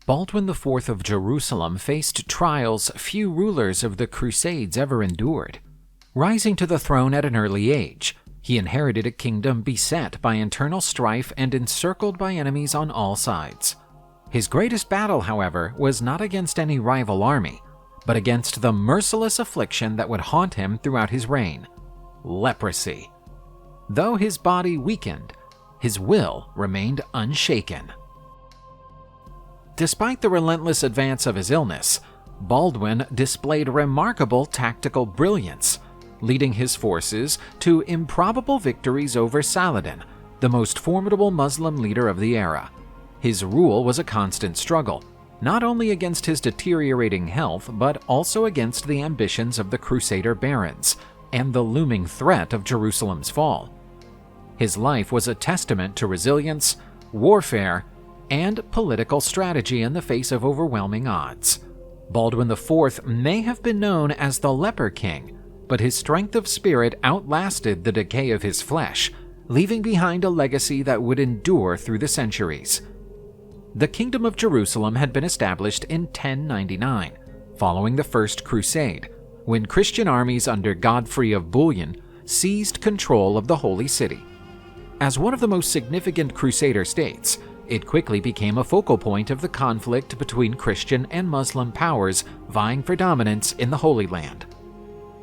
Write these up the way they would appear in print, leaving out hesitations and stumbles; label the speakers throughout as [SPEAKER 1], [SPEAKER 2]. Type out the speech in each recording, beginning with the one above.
[SPEAKER 1] Baldwin IV of Jerusalem faced trials few rulers of the Crusades ever endured. Rising to the throne at an early age, he inherited a kingdom beset by internal strife and encircled by enemies on all sides. His greatest battle, however, was not against any rival army, but against the merciless affliction that would haunt him throughout his reign: leprosy. Though his body weakened, his will remained unshaken. Despite the relentless advance of his illness, Baldwin displayed remarkable tactical brilliance, leading his forces to improbable victories over Saladin, the most formidable Muslim leader of the era. His rule was a constant struggle, not only against his deteriorating health, but also against the ambitions of the Crusader barons and the looming threat of Jerusalem's fall. His life was a testament to resilience, warfare, and political strategy in the face of overwhelming odds. Baldwin IV may have been known as the Leper King, but his strength of spirit outlasted the decay of his flesh, leaving behind a legacy that would endure through the centuries. The Kingdom of Jerusalem had been established in 1099, following the First Crusade, when Christian armies under Godfrey of Bouillon seized control of the Holy City. As one of the most significant Crusader states, it quickly became a focal point of the conflict between Christian and Muslim powers vying for dominance in the Holy Land.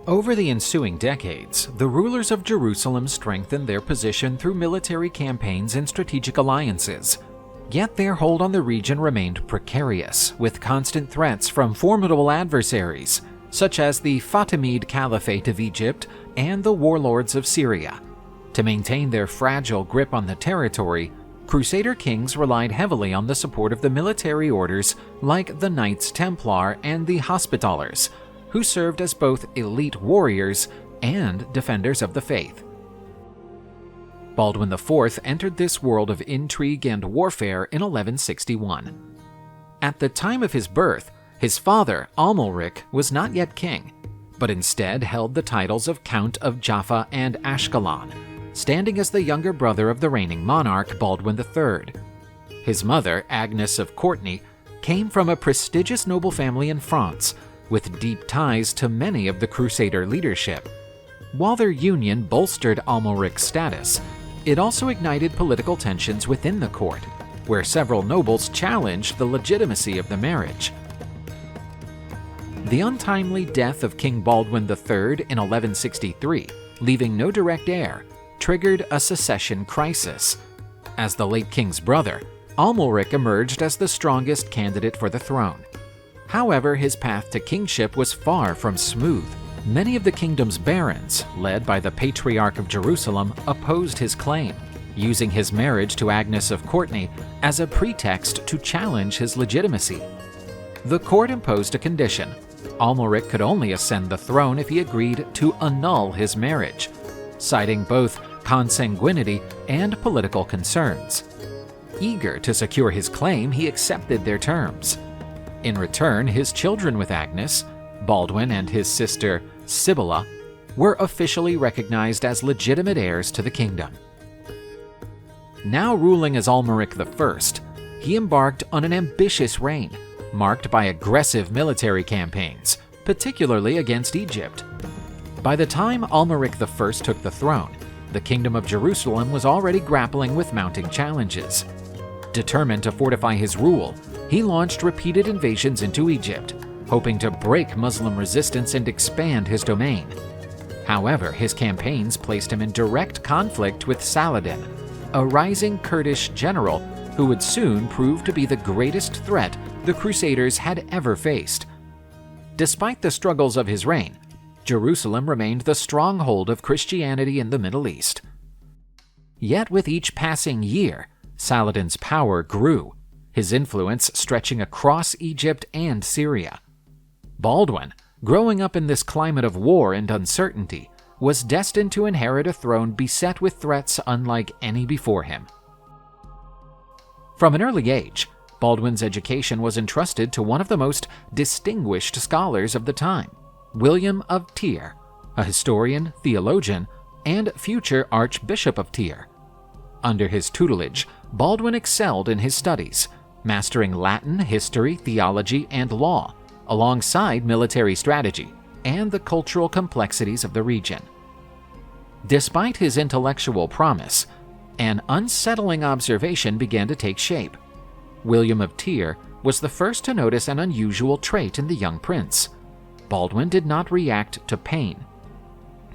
[SPEAKER 1] Over the ensuing decades, the rulers of Jerusalem strengthened their position through military campaigns and strategic alliances. Yet their hold on the region remained precarious, with constant threats from formidable adversaries, such as the Fatimid Caliphate of Egypt and the warlords of Syria. To maintain their fragile grip on the territory, Crusader kings relied heavily on the support of the military orders like the Knights Templar and the Hospitallers, who served as both elite warriors and defenders of the faith. Baldwin IV entered this world of intrigue and warfare in 1161. At the time of his birth, his father, Amalric, was not yet king, but instead held the titles of Count of Jaffa and Ashkelon, standing as the younger brother of the reigning monarch Baldwin III. His mother, Agnes of Courtenay, came from a prestigious noble family in France, with deep ties to many of the Crusader leadership. While their union bolstered Amalric's status, it also ignited political tensions within the court, where several nobles challenged the legitimacy of the marriage. The untimely death of King Baldwin III in 1163, leaving no direct heir, triggered a succession crisis. As the late king's brother, Amalric emerged as the strongest candidate for the throne. However, his path to kingship was far from smooth. Many of the kingdom's barons, led by the Patriarch of Jerusalem, opposed his claim, using his marriage to Agnes of Courtenay as a pretext to challenge his legitimacy. The court imposed a condition: Amalric could only ascend the throne if he agreed to annul his marriage, citing both consanguinity and political concerns. Eager to secure his claim, he accepted their terms. In return, his children with Agnes, Baldwin and his sister Sibylla, were officially recognized as legitimate heirs to the kingdom. Now ruling as Amalric I, he embarked on an ambitious reign, marked by aggressive military campaigns, particularly against Egypt. By the time Amalric I took the throne, the Kingdom of Jerusalem was already grappling with mounting challenges. Determined to fortify his rule, he launched repeated invasions into Egypt, hoping to break Muslim resistance and expand his domain. However, his campaigns placed him in direct conflict with Saladin, a rising Kurdish general who would soon prove to be the greatest threat the Crusaders had ever faced. Despite the struggles of his reign, Jerusalem remained the stronghold of Christianity in the Middle East. Yet with each passing year, Saladin's power grew, his influence stretching across Egypt and Syria. Baldwin, growing up in this climate of war and uncertainty, was destined to inherit a throne beset with threats unlike any before him. From an early age, Baldwin's education was entrusted to one of the most distinguished scholars of the time, William of Tyre, a historian, theologian, and future Archbishop of Tyre. Under his tutelage, Baldwin excelled in his studies, mastering Latin, history, theology, and law, alongside military strategy and the cultural complexities of the region. Despite his intellectual promise, an unsettling observation began to take shape. William of Tyre was the first to notice an unusual trait in the young prince. Baldwin did not react to pain.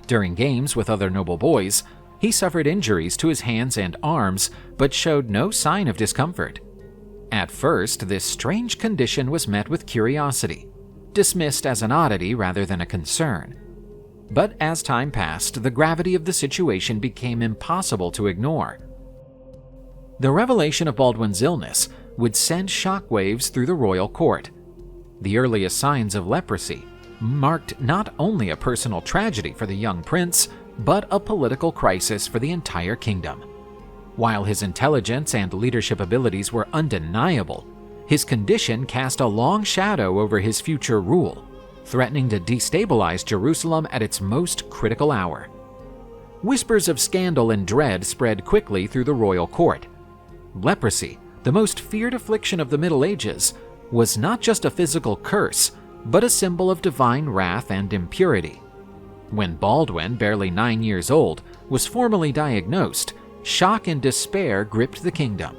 [SPEAKER 1] During games with other noble boys, he suffered injuries to his hands and arms, but showed no sign of discomfort. At first, this strange condition was met with curiosity, dismissed as an oddity rather than a concern. But as time passed, the gravity of the situation became impossible to ignore. The revelation of Baldwin's illness would send shockwaves through the royal court. The earliest signs of leprosy marked not only a personal tragedy for the young prince, but a political crisis for the entire kingdom. While his intelligence and leadership abilities were undeniable, his condition cast a long shadow over his future rule, threatening to destabilize Jerusalem at its most critical hour. Whispers of scandal and dread spread quickly through the royal court. Leprosy, the most feared affliction of the Middle Ages, was not just a physical curse, but a symbol of divine wrath and impurity. When Baldwin, barely 9 years old, was formally diagnosed, shock and despair gripped the kingdom.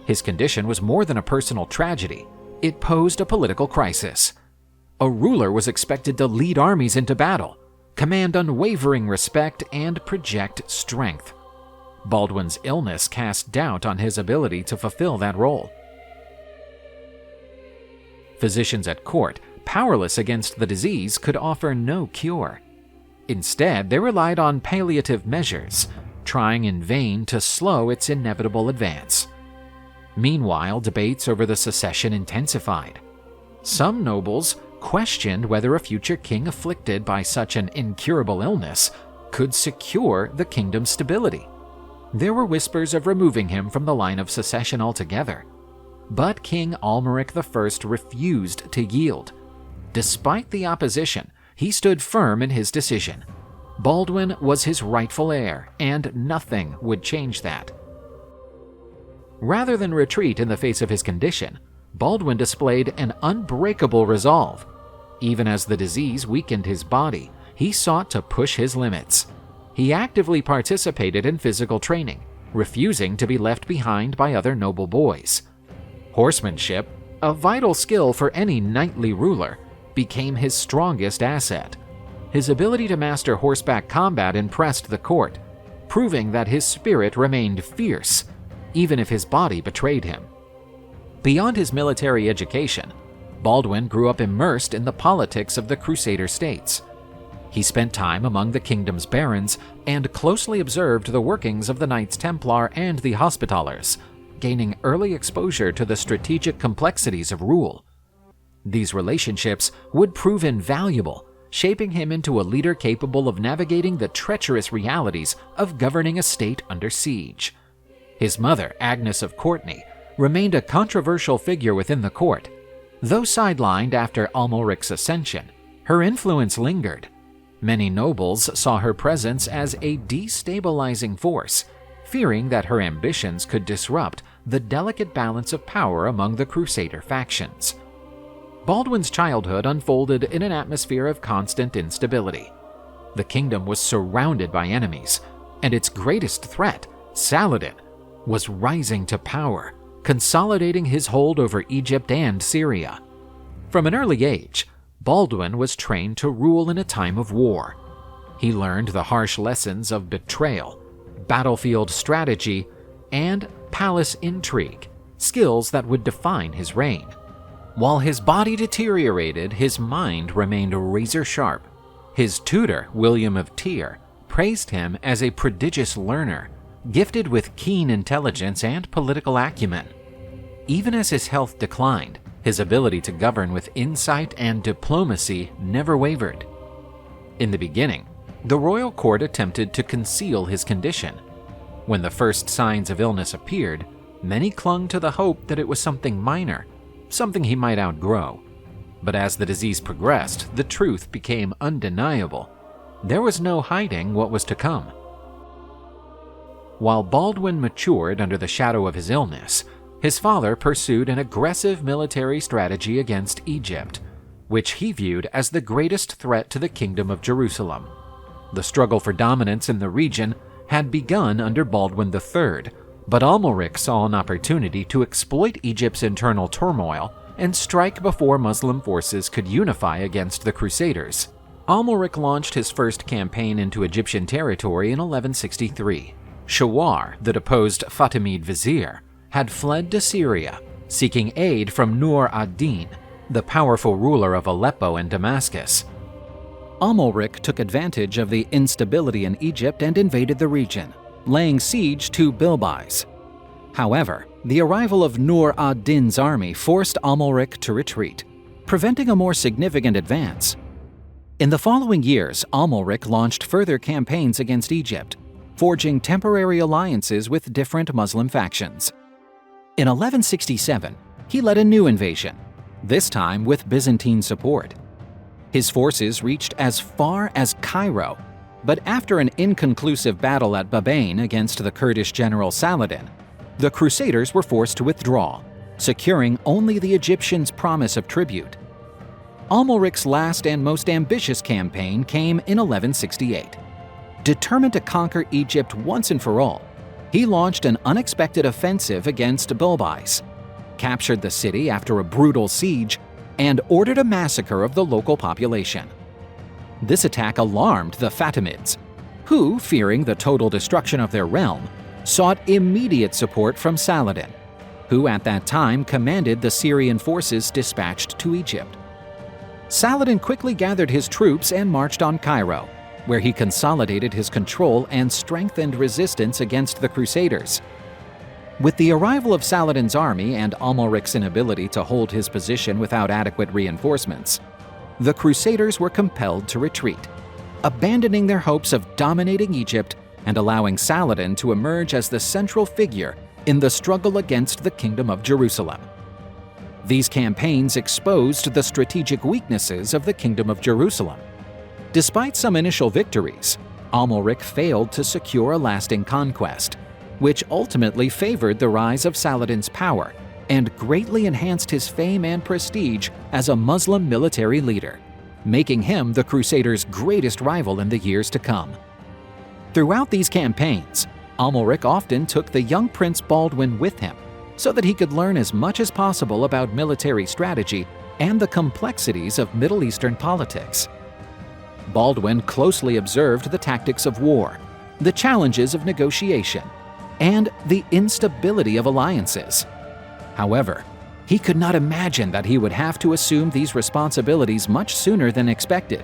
[SPEAKER 1] His condition was more than a personal tragedy. It posed a political crisis. A ruler was expected to lead armies into battle, command unwavering respect, and project strength. Baldwin's illness cast doubt on his ability to fulfill that role. Physicians at court, powerless against the disease, could offer no cure. Instead, they relied on palliative measures, trying in vain to slow its inevitable advance. Meanwhile, debates over the succession intensified. Some nobles questioned whether a future king afflicted by such an incurable illness could secure the kingdom's stability. There were whispers of removing him from the line of succession altogether. But King Almeric I refused to yield. Despite the opposition, he stood firm in his decision. Baldwin was his rightful heir, and nothing would change that. Rather than retreat in the face of his condition, Baldwin displayed an unbreakable resolve. Even as the disease weakened his body, he sought to push his limits. He actively participated in physical training, refusing to be left behind by other noble boys. Horsemanship, a vital skill for any knightly ruler, became his strongest asset. His ability to master horseback combat impressed the court, proving that his spirit remained fierce, even if his body betrayed him. Beyond his military education, Baldwin grew up immersed in the politics of the Crusader states. He spent time among the kingdom's barons and closely observed the workings of the Knights Templar and the Hospitallers, gaining early exposure to the strategic complexities of rule. These relationships would prove invaluable, shaping him into a leader capable of navigating the treacherous realities of governing a state under siege. His mother, Agnes of Courtenay, remained a controversial figure within the court. Though sidelined after Almeric's ascension, her influence lingered. Many nobles saw her presence as a destabilizing force, fearing that her ambitions could disrupt the delicate balance of power among the Crusader factions. Baldwin's childhood unfolded in an atmosphere of constant instability. The kingdom was surrounded by enemies, and its greatest threat, Saladin, was rising to power, consolidating his hold over Egypt and Syria. From an early age, Baldwin was trained to rule in a time of war. He learned the harsh lessons of betrayal, battlefield strategy, and palace intrigue, skills that would define his reign. While his body deteriorated, his mind remained razor-sharp. His tutor, William of Tyre, praised him as a prodigious learner, gifted with keen intelligence and political acumen. Even as his health declined, his ability to govern with insight and diplomacy never wavered. In the beginning, the royal court attempted to conceal his condition. When the first signs of illness appeared, many clung to the hope that it was something minor, something he might outgrow. But as the disease progressed, the truth became undeniable. There was no hiding what was to come. While Baldwin matured under the shadow of his illness, his father pursued an aggressive military strategy against Egypt, which he viewed as the greatest threat to the Kingdom of Jerusalem. The struggle for dominance in the region had begun under Baldwin III, but Amalric saw an opportunity to exploit Egypt's internal turmoil and strike before Muslim forces could unify against the Crusaders. Amalric launched his first campaign into Egyptian territory in 1163. Shawar, the deposed Fatimid vizier, had fled to Syria, seeking aid from Nur ad-Din, the powerful ruler of Aleppo and Damascus. Amalric took advantage of the instability in Egypt and invaded the region, laying siege to Bilbais. However, the arrival of Nur ad-Din's army forced Amalric to retreat, preventing a more significant advance. In the following years, Amalric launched further campaigns against Egypt, forging temporary alliances with different Muslim factions. In 1167, he led a new invasion, this time with Byzantine support. His forces reached as far as Cairo, but after an inconclusive battle at Babain against the Kurdish general Saladin, the Crusaders were forced to withdraw, securing only the Egyptians' promise of tribute. Amalric's last and most ambitious campaign came in 1168. Determined to conquer Egypt once and for all, he launched an unexpected offensive against Bilbais, captured the city after a brutal siege, and ordered a massacre of the local population. This attack alarmed the Fatimids, who, fearing the total destruction of their realm, sought immediate support from Saladin, who at that time commanded the Syrian forces dispatched to Egypt. Saladin quickly gathered his troops and marched on Cairo, where he consolidated his control and strengthened resistance against the Crusaders. With the arrival of Saladin's army and Amalric's inability to hold his position without adequate reinforcements, the Crusaders were compelled to retreat, abandoning their hopes of dominating Egypt and allowing Saladin to emerge as the central figure in the struggle against the Kingdom of Jerusalem. These campaigns exposed the strategic weaknesses of the Kingdom of Jerusalem. Despite some initial victories, Amalric failed to secure a lasting conquest, which ultimately favored the rise of Saladin's power and greatly enhanced his fame and prestige as a Muslim military leader, making him the Crusaders' greatest rival in the years to come. Throughout these campaigns, Amalric often took the young Prince Baldwin with him so that he could learn as much as possible about military strategy and the complexities of Middle Eastern politics. Baldwin closely observed the tactics of war, the challenges of negotiation, and the instability of alliances. However, he could not imagine that he would have to assume these responsibilities much sooner than expected,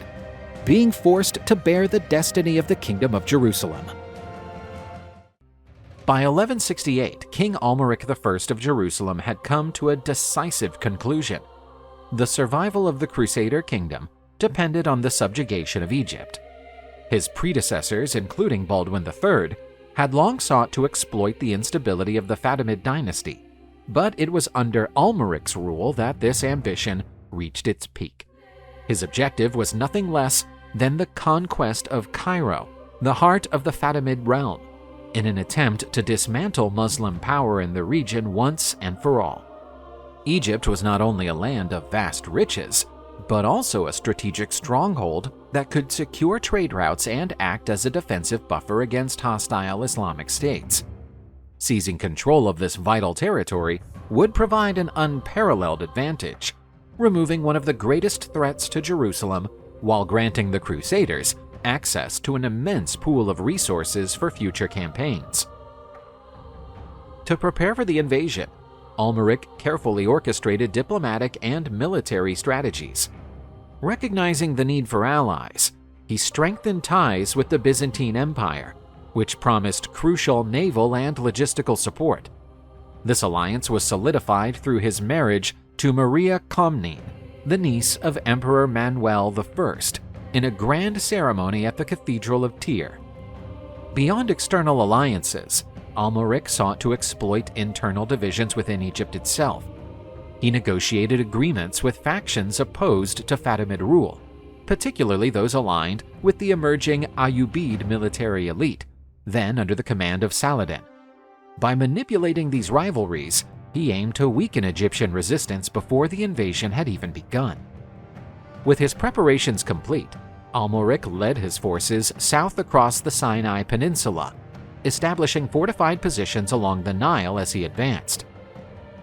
[SPEAKER 1] being forced to bear the destiny of the Kingdom of Jerusalem. By 1168, King Amalric I of Jerusalem had come to a decisive conclusion. The survival of the Crusader kingdom depended on the subjugation of Egypt. His predecessors, including Baldwin III, had long sought to exploit the instability of the Fatimid dynasty, but it was under Amalric's rule that this ambition reached its peak. His objective was nothing less than the conquest of Cairo, the heart of the Fatimid realm, in an attempt to dismantle Muslim power in the region once and for all. Egypt was not only a land of vast riches, but also a strategic stronghold that could secure trade routes and act as a defensive buffer against hostile Islamic states. Seizing control of this vital territory would provide an unparalleled advantage, removing one of the greatest threats to Jerusalem while granting the Crusaders access to an immense pool of resources for future campaigns. To prepare for the invasion, Amalric carefully orchestrated diplomatic and military strategies. Recognizing the need for allies, he strengthened ties with the Byzantine Empire, which promised crucial naval and logistical support. This alliance was solidified through his marriage to Maria Comnene, the niece of Emperor Manuel I, in a grand ceremony at the Cathedral of Tyre. Beyond external alliances, Amalric sought to exploit internal divisions within Egypt itself. He negotiated agreements with factions opposed to Fatimid rule, particularly those aligned with the emerging Ayyubid military elite, then under the command of Saladin. By manipulating these rivalries, he aimed to weaken Egyptian resistance before the invasion had even begun. With his preparations complete, Amalric led his forces south across the Sinai Peninsula, establishing fortified positions along the Nile as he advanced.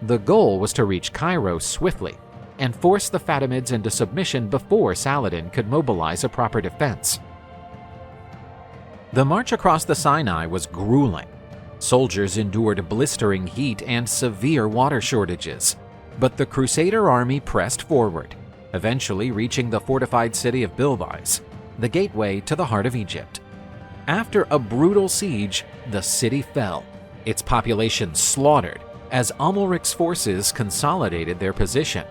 [SPEAKER 1] The goal was to reach Cairo swiftly and force the Fatimids into submission before Saladin could mobilize a proper defense. The march across the Sinai was grueling. Soldiers endured blistering heat and severe water shortages, but the Crusader army pressed forward, eventually reaching the fortified city of Bilbais, the gateway to the heart of Egypt. After a brutal siege, the city fell, its population slaughtered as Amalric's forces consolidated their position.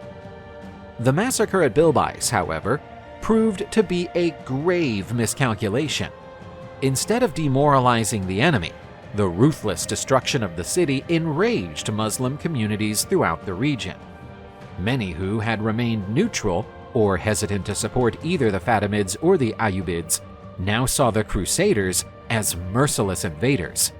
[SPEAKER 1] The massacre at Bilbais, however, proved to be a grave miscalculation. Instead of demoralizing the enemy, the ruthless destruction of the city enraged Muslim communities throughout the region. Many who had remained neutral or hesitant to support either the Fatimids or the Ayyubids now saw the Crusaders as merciless invaders.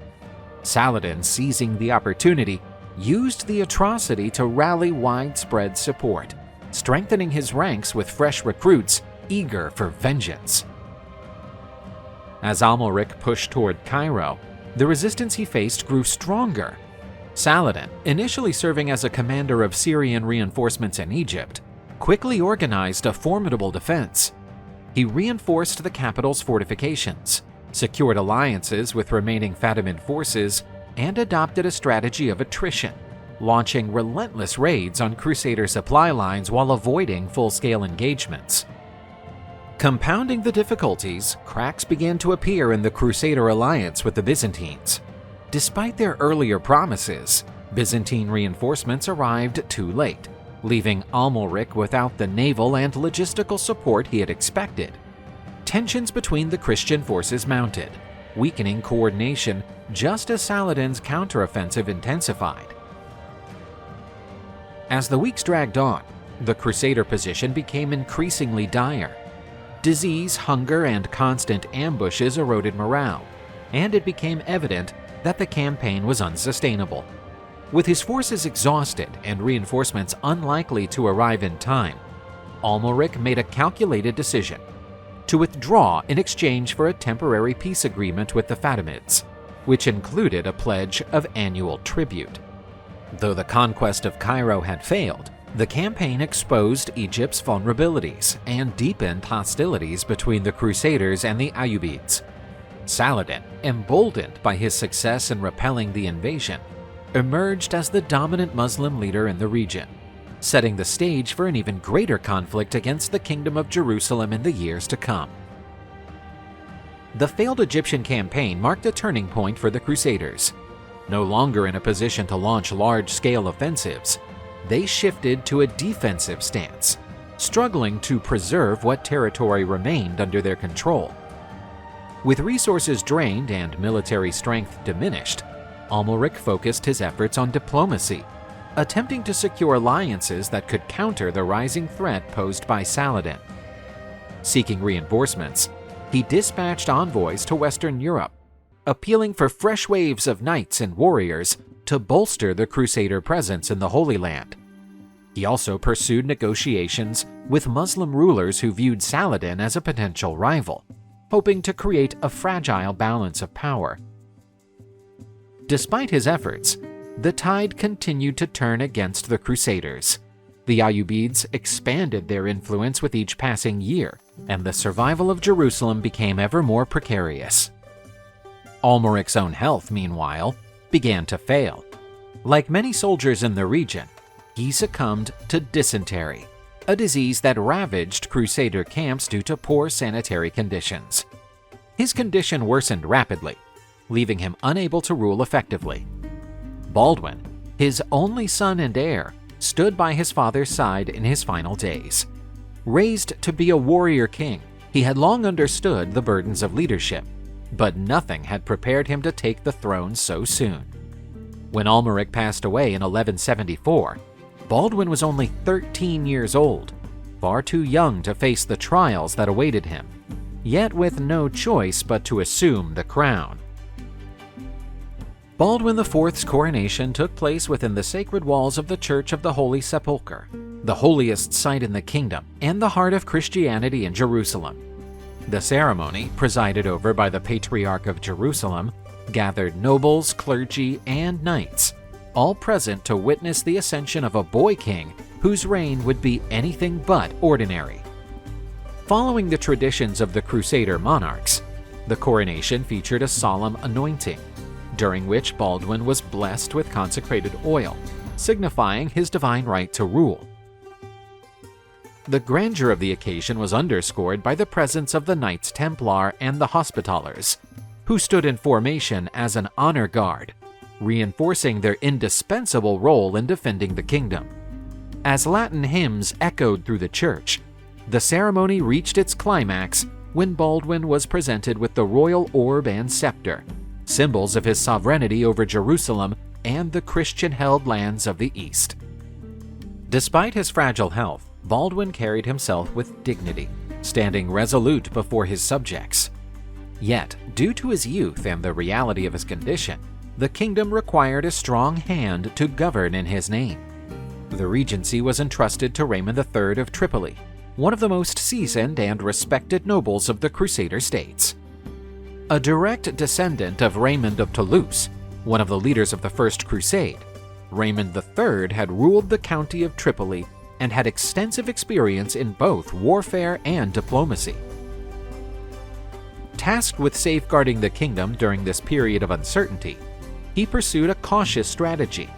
[SPEAKER 1] Saladin, seizing the opportunity, used the atrocity to rally widespread support, strengthening his ranks with fresh recruits eager for vengeance. As Amalric pushed toward Cairo, the resistance he faced grew stronger. Saladin, initially serving as a commander of Syrian reinforcements in Egypt, quickly organized a formidable defense. He reinforced the capital's fortifications, secured alliances with remaining Fatimid forces, and adopted a strategy of attrition, launching relentless raids on Crusader supply lines while avoiding full-scale engagements. Compounding the difficulties, cracks began to appear in the Crusader alliance with the Byzantines. Despite their earlier promises, Byzantine reinforcements arrived too late, leaving Amalric without the naval and logistical support he had expected. Tensions between the Christian forces mounted, weakening coordination just as Saladin's counteroffensive intensified. As the weeks dragged on, the Crusader position became increasingly dire. Disease, hunger, and constant ambushes eroded morale, and it became evident that the campaign was unsustainable. With his forces exhausted and reinforcements unlikely to arrive in time, Amalric made a calculated decision to withdraw in exchange for a temporary peace agreement with the Fatimids, which included a pledge of annual tribute. Though the conquest of Cairo had failed, the campaign exposed Egypt's vulnerabilities and deepened hostilities between the Crusaders and the Ayyubids. Saladin, emboldened by his success in repelling the invasion, emerged as the dominant Muslim leader in the region, setting the stage for an even greater conflict against the Kingdom of Jerusalem in the years to come. The failed Egyptian campaign marked a turning point for the Crusaders. No longer in a position to launch large-scale offensives, they shifted to a defensive stance, struggling to preserve what territory remained under their control. With resources drained and military strength diminished, Amalric focused his efforts on diplomacy, attempting to secure alliances that could counter the rising threat posed by Saladin. Seeking reinforcements, he dispatched envoys to Western Europe, appealing for fresh waves of knights and warriors to bolster the Crusader presence in the Holy Land. He also pursued negotiations with Muslim rulers who viewed Saladin as a potential rival, hoping to create a fragile balance of power. Despite his efforts, the tide continued to turn against the Crusaders. The Ayyubids expanded their influence with each passing year, and the survival of Jerusalem became ever more precarious. Amalric's own health, meanwhile, began to fail. Like many soldiers in the region, he succumbed to dysentery, a disease that ravaged Crusader camps due to poor sanitary conditions. His condition worsened rapidly, leaving him unable to rule effectively. Baldwin, his only son and heir, stood by his father's side in his final days. Raised to be a warrior king, he had long understood the burdens of leadership, but nothing had prepared him to take the throne so soon. When Amalric passed away in 1174, Baldwin was only 13 years old, far too young to face the trials that awaited him, yet with no choice but to assume the crown. Baldwin IV's coronation took place within the sacred walls of the Church of the Holy Sepulchre, the holiest site in the kingdom and the heart of Christianity in Jerusalem. The ceremony, presided over by the Patriarch of Jerusalem, gathered nobles, clergy, and knights, all present to witness the ascension of a boy king whose reign would be anything but ordinary. Following the traditions of the Crusader monarchs, the coronation featured a solemn anointing, during which Baldwin was blessed with consecrated oil, signifying his divine right to rule. The grandeur of the occasion was underscored by the presence of the Knights Templar and the Hospitallers, who stood in formation as an honor guard, reinforcing their indispensable role in defending the kingdom. As Latin hymns echoed through the church, the ceremony reached its climax when Baldwin was presented with the royal orb and scepter, symbols of his sovereignty over Jerusalem and the Christian-held lands of the East. Despite his fragile health, Baldwin carried himself with dignity, standing resolute before his subjects. Yet, due to his youth and the reality of his condition, the kingdom required a strong hand to govern in his name. The regency was entrusted to Raymond III of Tripoli, one of the most seasoned and respected nobles of the Crusader states. A direct descendant of Raymond of Toulouse, one of the leaders of the First Crusade, Raymond III had ruled the county of Tripoli and had extensive experience in both warfare and diplomacy. Tasked with safeguarding the kingdom during this period of uncertainty, he pursued a cautious strategy,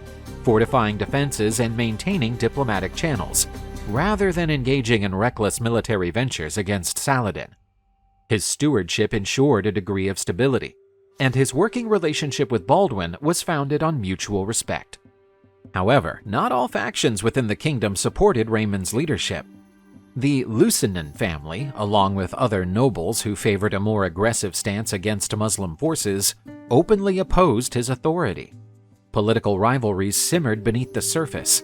[SPEAKER 1] fortifying defenses and maintaining diplomatic channels, rather than engaging in reckless military ventures against Saladin. His stewardship ensured a degree of stability, and his working relationship with Baldwin was founded on mutual respect. However, not all factions within the kingdom supported Raymond's leadership. The Lusignan family, along with other nobles who favored a more aggressive stance against Muslim forces, openly opposed his authority. Political rivalries simmered beneath the surface,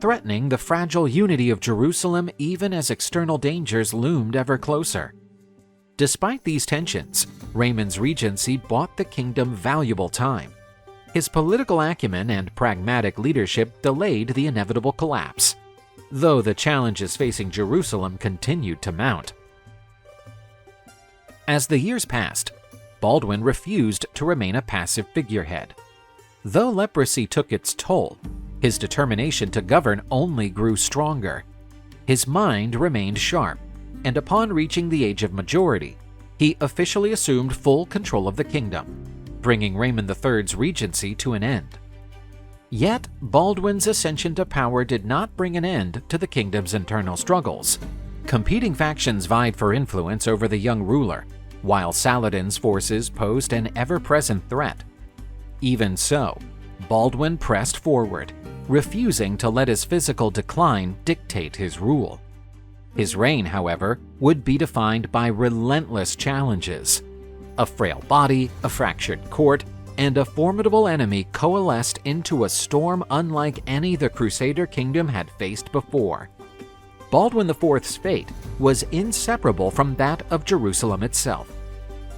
[SPEAKER 1] threatening the fragile unity of Jerusalem even as external dangers loomed ever closer. Despite these tensions, Raymond's regency bought the kingdom valuable time. His political acumen and pragmatic leadership delayed the inevitable collapse, though the challenges facing Jerusalem continued to mount. As the years passed, Baldwin refused to remain a passive figurehead. Though leprosy took its toll, his determination to govern only grew stronger. His mind remained sharp, and upon reaching the age of majority, he officially assumed full control of the kingdom, bringing Raymond III's regency to an end. Yet, Baldwin's ascension to power did not bring an end to the kingdom's internal struggles. Competing factions vied for influence over the young ruler, while Saladin's forces posed an ever-present threat. Even so, Baldwin pressed forward, refusing to let his physical decline dictate his rule. His reign, however, would be defined by relentless challenges. A frail body, a fractured court, and a formidable enemy coalesced into a storm unlike any the Crusader kingdom had faced before. Baldwin IV's fate was inseparable from that of Jerusalem itself.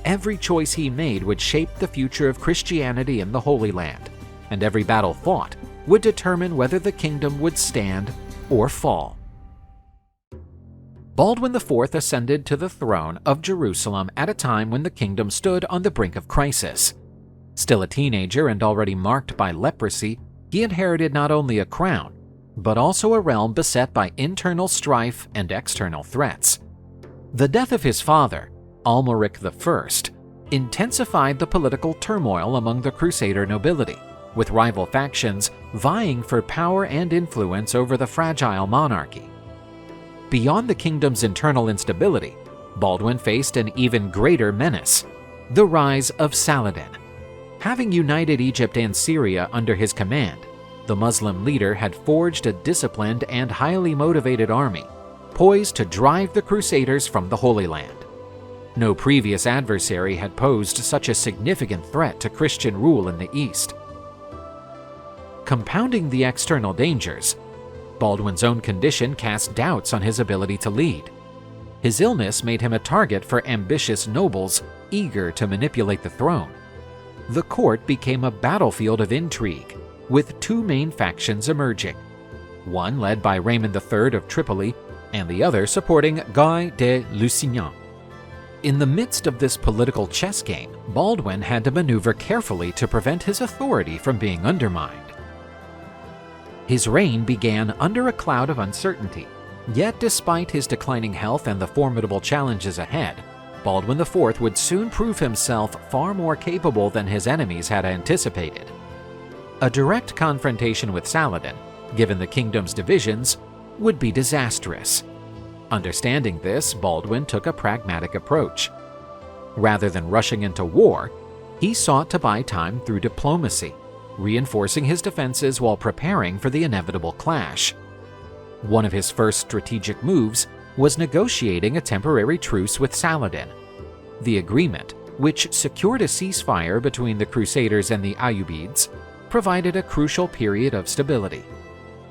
[SPEAKER 1] Every choice he made would shape the future of Christianity in the Holy Land, and every battle fought would determine whether the kingdom would stand or fall. Baldwin IV ascended to the throne of Jerusalem at a time when the kingdom stood on the brink of crisis. Still a teenager and already marked by leprosy, he inherited not only a crown, but also a realm beset by internal strife and external threats. The death of his father, Amalric I, intensified the political turmoil among the Crusader nobility, with rival factions vying for power and influence over the fragile monarchy. Beyond the kingdom's internal instability, Baldwin faced an even greater menace: the rise of Saladin. Having united Egypt and Syria under his command, the Muslim leader had forged a disciplined and highly motivated army, poised to drive the Crusaders from the Holy Land. No previous adversary had posed such a significant threat to Christian rule in the East. Compounding the external dangers, Baldwin's own condition cast doubts on his ability to lead. His illness made him a target for ambitious nobles eager to manipulate the throne. the court became a battlefield of intrigue, with two main factions emerging, one led by Raymond III of Tripoli and the other supporting Guy de Lusignan. In the midst of this political chess game, Baldwin had to maneuver carefully to prevent his authority from being undermined. His reign began under a cloud of uncertainty, yet despite his declining health and the formidable challenges ahead, Baldwin IV would soon prove himself far more capable than his enemies had anticipated. A direct confrontation with Saladin, given the kingdom's divisions, would be disastrous. Understanding this, Baldwin took a pragmatic approach. Rather than rushing into war, he sought to buy time through diplomacy, reinforcing his defenses while preparing for the inevitable clash. One of his first strategic moves was negotiating a temporary truce with Saladin. The agreement, which secured a ceasefire between the Crusaders and the Ayyubids, provided a crucial period of stability.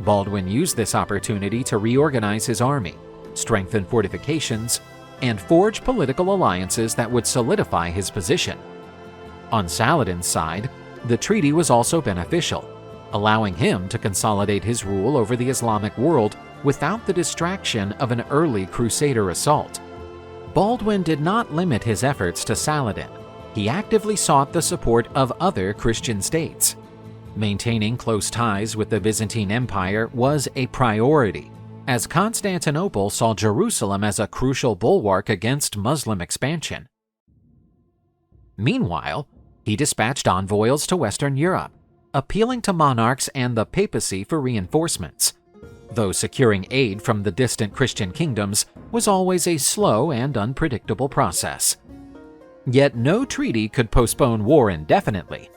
[SPEAKER 1] Baldwin used this opportunity to reorganize his army, strengthen fortifications, and forge political alliances that would solidify his position. On Saladin's side, the treaty was also beneficial, allowing him to consolidate his rule over the Islamic world without the distraction of an early Crusader assault. Baldwin did not limit his efforts to Saladin. He actively sought the support of other Christian states. Maintaining close ties with the Byzantine Empire was a priority, as Constantinople saw Jerusalem as a crucial bulwark against Muslim expansion. Meanwhile, he dispatched envoys to Western Europe, appealing to monarchs and the papacy for reinforcements, though securing aid from the distant Christian kingdoms was always a slow and unpredictable process. Yet no treaty could postpone war indefinitely.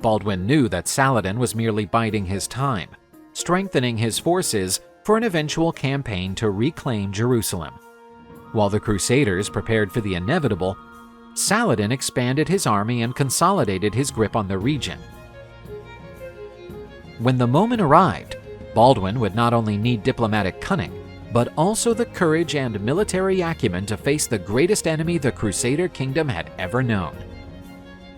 [SPEAKER 1] Baldwin knew that Saladin was merely biding his time, strengthening his forces for an eventual campaign to reclaim Jerusalem. While the Crusaders prepared for the inevitable, Saladin expanded his army and consolidated his grip on the region. When the moment arrived, Baldwin would not only need diplomatic cunning, but also the courage and military acumen to face the greatest enemy the Crusader kingdom had ever known.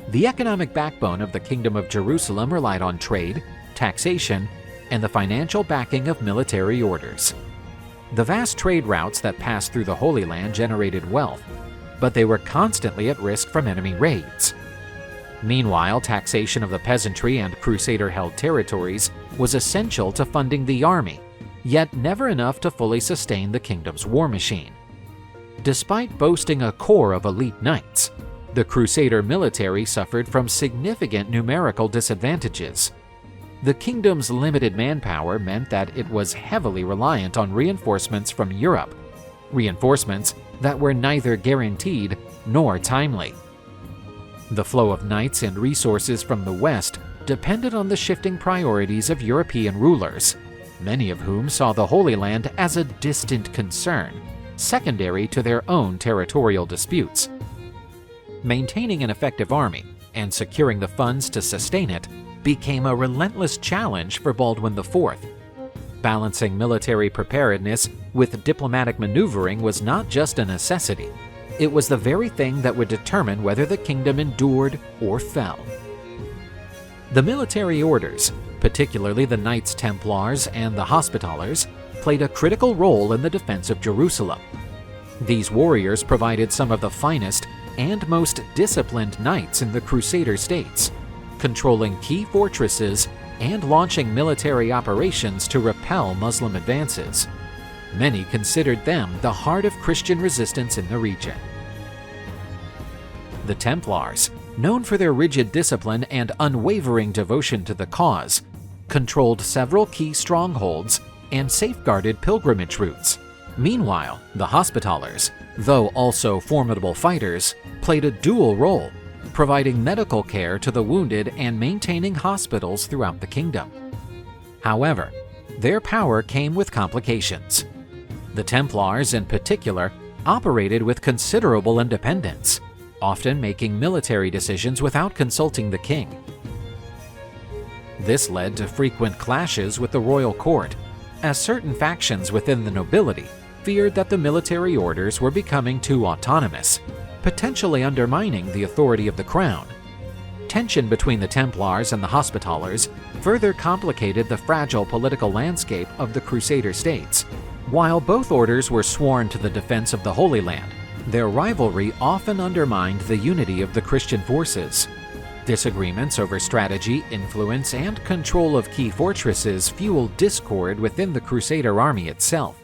[SPEAKER 1] The economic backbone of the Kingdom of Jerusalem relied on trade, taxation, and the financial backing of military orders. The vast trade routes that passed through the Holy Land generated wealth, but they were constantly at risk from enemy raids. Meanwhile, taxation of the peasantry and Crusader-held territories was essential to funding the army, yet never enough to fully sustain the kingdom's war machine. Despite boasting a corps of elite knights, the Crusader military suffered from significant numerical disadvantages. The kingdom's limited manpower meant that it was heavily reliant on reinforcements from Europe, reinforcements that were neither guaranteed nor timely. The flow of knights and resources from the West depended on the shifting priorities of European rulers, many of whom saw the Holy Land as a distant concern, secondary to their own territorial disputes. Maintaining an effective army and securing the funds to sustain it became a relentless challenge for Baldwin IV. Balancing military preparedness with diplomatic maneuvering was not just a necessity, it was the very thing that would determine whether the kingdom endured or fell. The military orders, particularly the Knights Templars and the Hospitallers, played a critical role in the defense of Jerusalem. These warriors provided some of the finest and most disciplined knights in the Crusader states, controlling key fortresses and launching military operations to repel Muslim advances. Many considered them the heart of Christian resistance in the region. The Templars, known for their rigid discipline and unwavering devotion to the cause, controlled several key strongholds and safeguarded pilgrimage routes. Meanwhile, the Hospitallers, though also formidable fighters, played a dual role, providing medical care to the wounded and maintaining hospitals throughout the kingdom. However, their power came with complications. The Templars, in particular, operated with considerable independence, often making military decisions without consulting the king. This led to frequent clashes with the royal court, as certain factions within the nobility feared that the military orders were becoming too autonomous, potentially undermining the authority of the crown. Tension between the Templars and the Hospitallers further complicated the fragile political landscape of the Crusader states. While both orders were sworn to the defense of the Holy Land, their rivalry often undermined the unity of the Christian forces. Disagreements over strategy, influence, and control of key fortresses fueled discord within the Crusader army itself.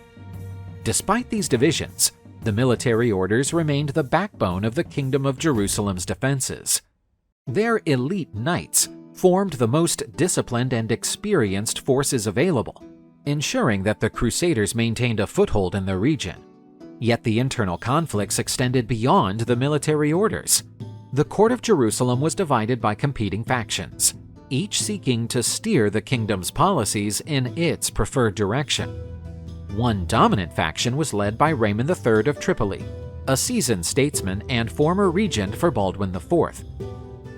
[SPEAKER 1] Despite these divisions, the military orders remained the backbone of the Kingdom of Jerusalem's defenses. Their elite knights formed the most disciplined and experienced forces available, ensuring that the Crusaders maintained a foothold in the region. Yet the internal conflicts extended beyond the military orders. The court of Jerusalem was divided by competing factions, each seeking to steer the kingdom's policies in its preferred direction. One dominant faction was led by Raymond III of Tripoli, a seasoned statesman and former regent for Baldwin IV.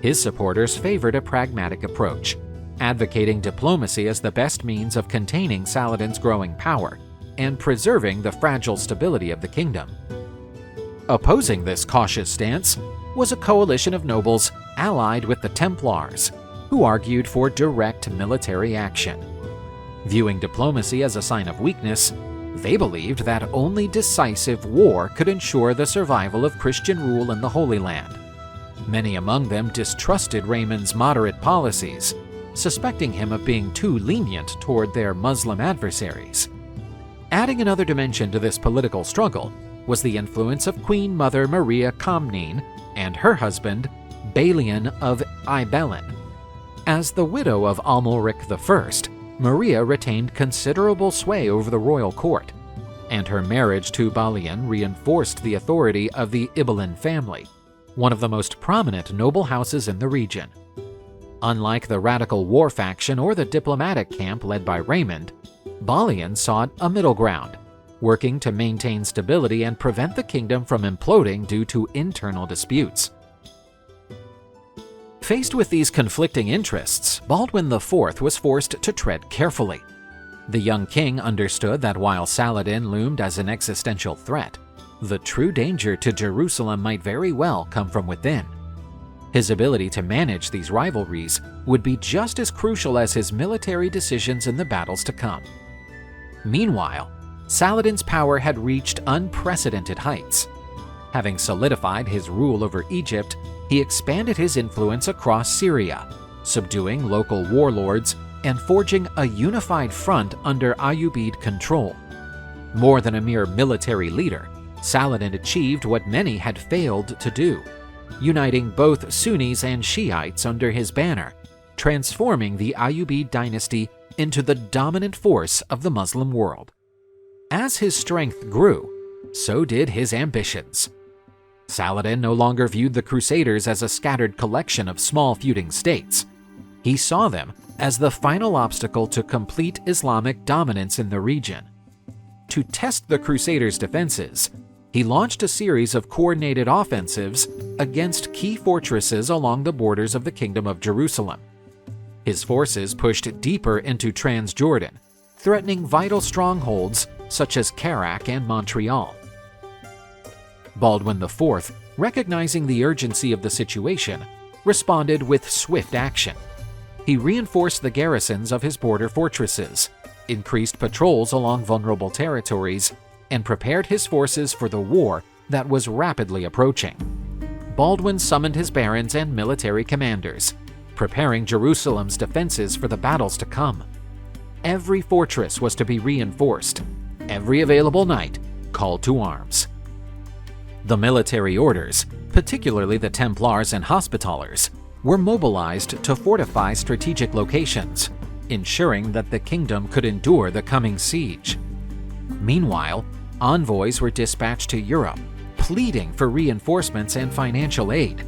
[SPEAKER 1] His supporters favored a pragmatic approach, advocating diplomacy as the best means of containing Saladin's growing power and preserving the fragile stability of the kingdom. Opposing this cautious stance was a coalition of nobles allied with the Templars, who argued for direct military action. Viewing diplomacy as a sign of weakness, they believed that only decisive war could ensure the survival of Christian rule in the Holy Land. Many among them distrusted Raymond's moderate policies, suspecting him of being too lenient toward their Muslim adversaries. Adding another dimension to this political struggle was the influence of Queen Mother Maria Comnene and her husband, Balian of Ibelin. As the widow of Amalric I, Maria retained considerable sway over the royal court, and her marriage to Balian reinforced the authority of the Ibelin family, one of the most prominent noble houses in the region. Unlike the radical war faction or the diplomatic camp led by Raymond, Balian sought a middle ground, working to maintain stability and prevent the kingdom from imploding due to internal disputes. Faced with these conflicting interests, Baldwin IV was forced to tread carefully. The young king understood that while Saladin loomed as an existential threat, the true danger to Jerusalem might very well come from within. His ability to manage these rivalries would be just as crucial as his military decisions in the battles to come. Meanwhile, Saladin's power had reached unprecedented heights. Having solidified his rule over Egypt, he expanded his influence across Syria, subduing local warlords and forging a unified front under Ayyubid control. More than a mere military leader, Saladin achieved what many had failed to do, uniting both Sunnis and Shiites under his banner, transforming the Ayyubid dynasty into the dominant force of the Muslim world. As his strength grew, so did his ambitions. Saladin no longer viewed the Crusaders as a scattered collection of small feuding states. He saw them as the final obstacle to complete Islamic dominance in the region. To test the Crusaders' defenses, he launched a series of coordinated offensives against key fortresses along the borders of the Kingdom of Jerusalem. His forces pushed deeper into Transjordan, threatening vital strongholds such as Kerak and Montreal. Baldwin IV, recognizing the urgency of the situation, responded with swift action. He reinforced the garrisons of his border fortresses, increased patrols along vulnerable territories, and prepared his forces for the war that was rapidly approaching. Baldwin summoned his barons and military commanders, preparing Jerusalem's defenses for the battles to come. Every fortress was to be reinforced, every available knight called to arms. The military orders, particularly the Templars and Hospitallers, were mobilized to fortify strategic locations, ensuring that the kingdom could endure the coming siege. Meanwhile, envoys were dispatched to Europe, pleading for reinforcements and financial aid.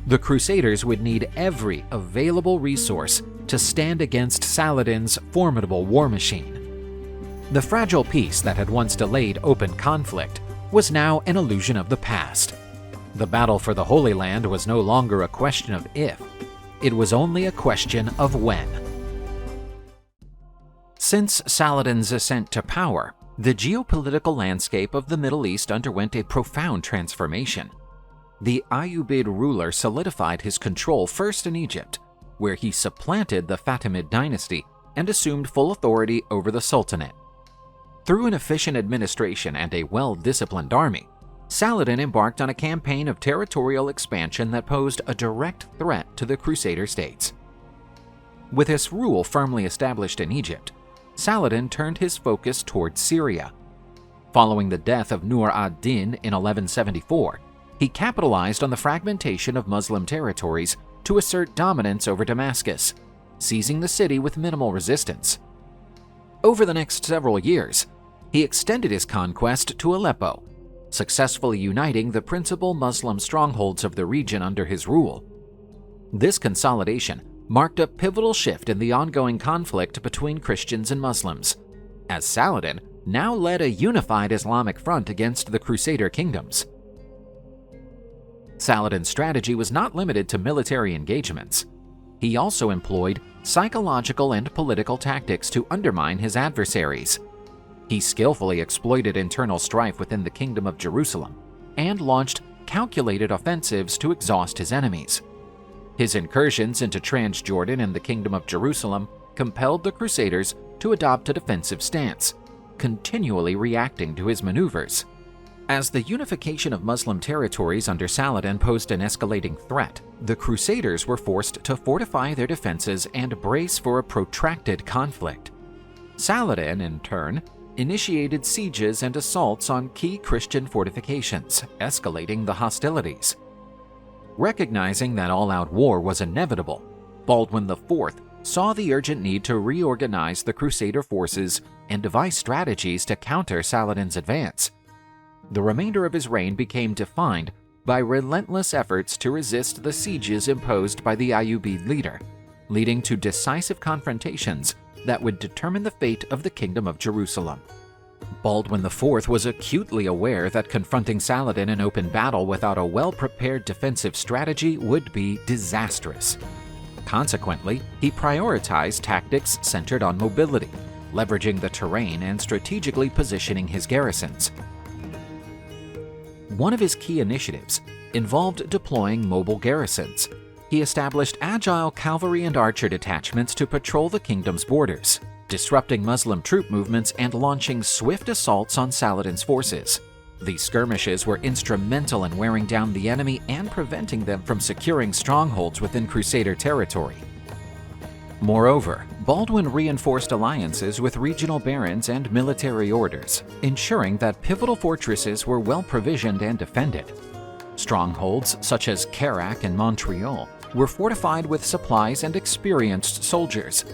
[SPEAKER 1] The Crusaders would need every available resource to stand against Saladin's formidable war machine. The fragile peace that had once delayed open conflict was now an illusion of the past. The battle for the Holy Land was no longer a question of if, it was only a question of when. Since Saladin's ascent to power, the geopolitical landscape of the Middle East underwent a profound transformation. the Ayyubid ruler solidified his control first in Egypt, where he supplanted the Fatimid dynasty and assumed full authority over the Sultanate. Through an efficient administration and a well-disciplined army, Saladin embarked on a campaign of territorial expansion that posed a direct threat to the Crusader states. With his rule firmly established in Egypt, Saladin turned his focus towards Syria. Following the death of Nur ad-Din in 1174, he capitalized on the fragmentation of Muslim territories to assert dominance over Damascus, seizing the city with minimal resistance. Over the next several years, he extended his conquest to Aleppo, successfully uniting the principal Muslim strongholds of the region under his rule. This consolidation marked a pivotal shift in the ongoing conflict between Christians and Muslims, as Saladin now led a unified Islamic front against the Crusader kingdoms. Saladin's strategy was not limited to military engagements. He also employed psychological and political tactics to undermine his adversaries. He skillfully exploited internal strife within the Kingdom of Jerusalem and launched calculated offensives to exhaust his enemies. His incursions into Transjordan and the Kingdom of Jerusalem compelled the Crusaders to adopt a defensive stance, continually reacting to his maneuvers. As the unification of Muslim territories under Saladin posed an escalating threat, the Crusaders were forced to fortify their defenses and brace for a protracted conflict. Saladin, in turn, initiated sieges and assaults on key Christian fortifications, escalating the hostilities. Recognizing that all-out war was inevitable, Baldwin IV saw the urgent need to reorganize the Crusader forces and devise strategies to counter Saladin's advance. The remainder of his reign became defined by relentless efforts to resist the sieges imposed by the Ayyubid leader, leading to decisive confrontations that would determine the fate of the Kingdom of Jerusalem. Baldwin IV was acutely aware that confronting Saladin in open battle without a well-prepared defensive strategy would be disastrous. Consequently, he prioritized tactics centered on mobility, leveraging the terrain and strategically positioning his garrisons. One of his key initiatives involved deploying mobile garrisons. He established agile cavalry and archer detachments to patrol the kingdom's borders, disrupting Muslim troop movements and launching swift assaults on Saladin's forces. These skirmishes were instrumental in wearing down the enemy and preventing them from securing strongholds within Crusader territory. Moreover, Baldwin reinforced alliances with regional barons and military orders, ensuring that pivotal fortresses were well provisioned and defended. Strongholds such as Kerak and Montreal were fortified with supplies and experienced soldiers,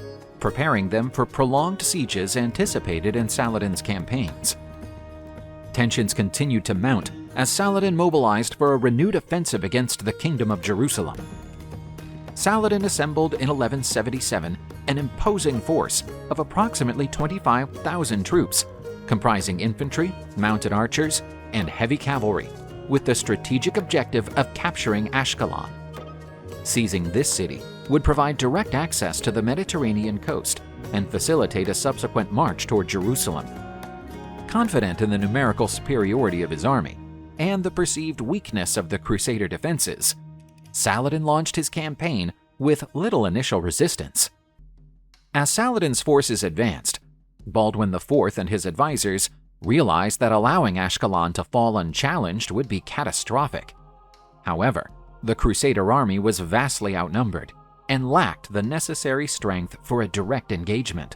[SPEAKER 1] preparing them for prolonged sieges anticipated in Saladin's campaigns. Tensions continued to mount as Saladin mobilized for a renewed offensive against the Kingdom of Jerusalem. Saladin assembled in 1177 an imposing force of approximately 25,000 troops, comprising infantry, mounted archers, and heavy cavalry, with the strategic objective of capturing Ashkelon. Seizing this city would provide direct access to the Mediterranean coast and facilitate a subsequent march toward Jerusalem. Confident in the numerical superiority of his army and the perceived weakness of the Crusader defenses, Saladin launched his campaign with little initial resistance. As Saladin's forces advanced, Baldwin IV and his advisors realized that allowing Ashkelon to fall unchallenged would be catastrophic. However, the Crusader army was vastly outnumbered and lacked the necessary strength for a direct engagement.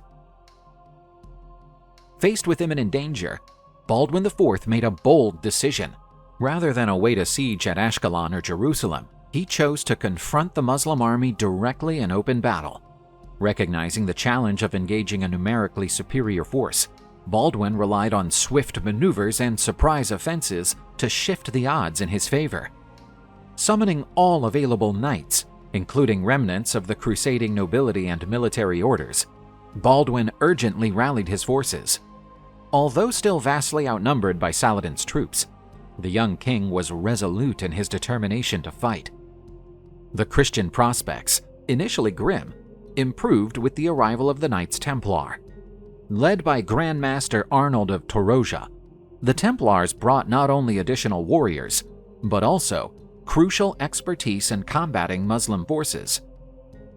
[SPEAKER 1] Faced with imminent danger, Baldwin IV made a bold decision. Rather than await a siege at Ashkelon or Jerusalem, he chose to confront the Muslim army directly in open battle. Recognizing the challenge of engaging a numerically superior force, Baldwin relied on swift maneuvers and surprise offenses to shift the odds in his favor. Summoning all available knights, including remnants of the crusading nobility and military orders, Baldwin urgently rallied his forces. Although still vastly outnumbered by Saladin's troops, the young king was resolute in his determination to fight. The Christian prospects, initially grim, improved with the arrival of the Knights Templar. Led by Grand Master Arnold of Toroja, the Templars brought not only additional warriors, but also crucial expertise in combating Muslim forces.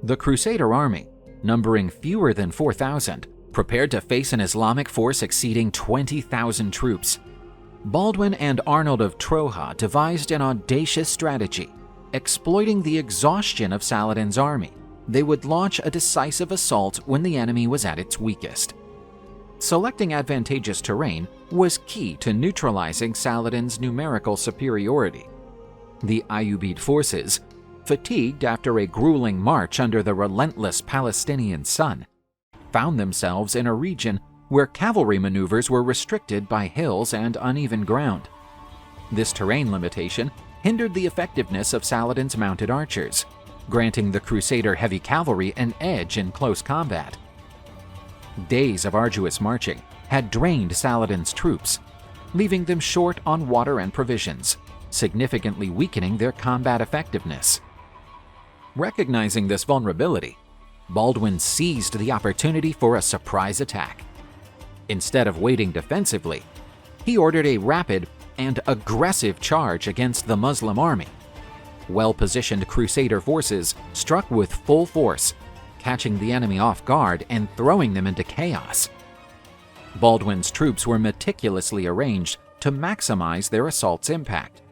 [SPEAKER 1] The Crusader army, numbering fewer than 4,000, prepared to face an Islamic force exceeding 20,000 troops. Baldwin and Arnold of Troja devised an audacious strategy. Exploiting the exhaustion of Saladin's army, they would launch a decisive assault when the enemy was at its weakest. Selecting advantageous terrain was key to neutralizing Saladin's numerical superiority. The Ayyubid forces, fatigued after a grueling march under the relentless Palestinian sun, found themselves in a region where cavalry maneuvers were restricted by hills and uneven ground. This terrain limitation hindered the effectiveness of Saladin's mounted archers, granting the Crusader heavy cavalry an edge in close combat. Days of arduous marching had drained Saladin's troops, leaving them short on water and provisions, significantly weakening their combat effectiveness. Recognizing this vulnerability, Baldwin seized the opportunity for a surprise attack. Instead of waiting defensively, he ordered a rapid and aggressive charge against the Muslim army. Well-positioned Crusader forces struck with full force, catching the enemy off guard and throwing them into chaos. Baldwin's troops were meticulously arranged to maximize their assault's impact.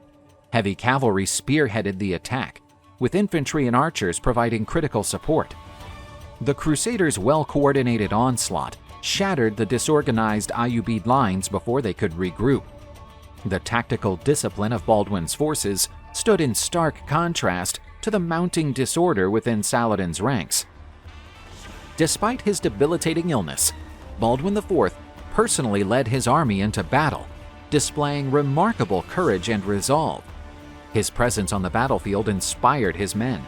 [SPEAKER 1] Heavy cavalry spearheaded the attack, with infantry and archers providing critical support. The Crusaders' well-coordinated onslaught shattered the disorganized Ayyubid lines before they could regroup. The tactical discipline of Baldwin's forces stood in stark contrast to the mounting disorder within Saladin's ranks. Despite his debilitating illness, Baldwin IV personally led his army into battle, displaying remarkable courage and resolve. His presence on the battlefield inspired his men,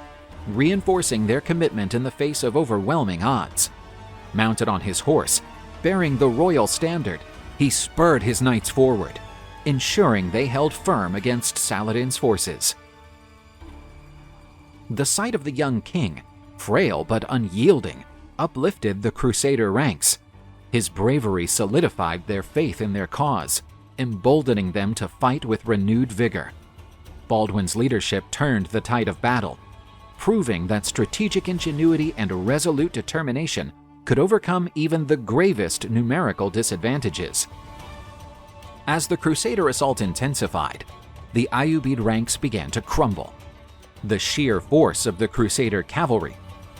[SPEAKER 1] reinforcing their commitment in the face of overwhelming odds. Mounted on his horse, bearing the royal standard, he spurred his knights forward, ensuring they held firm against Saladin's forces. The sight of the young king, frail but unyielding, uplifted the Crusader ranks. His bravery solidified their faith in their cause, emboldening them to fight with renewed vigor. Baldwin's leadership turned the tide of battle, proving that strategic ingenuity and resolute determination could overcome even the gravest numerical disadvantages. As the Crusader assault intensified, the Ayyubid ranks began to crumble. The sheer force of the Crusader cavalry,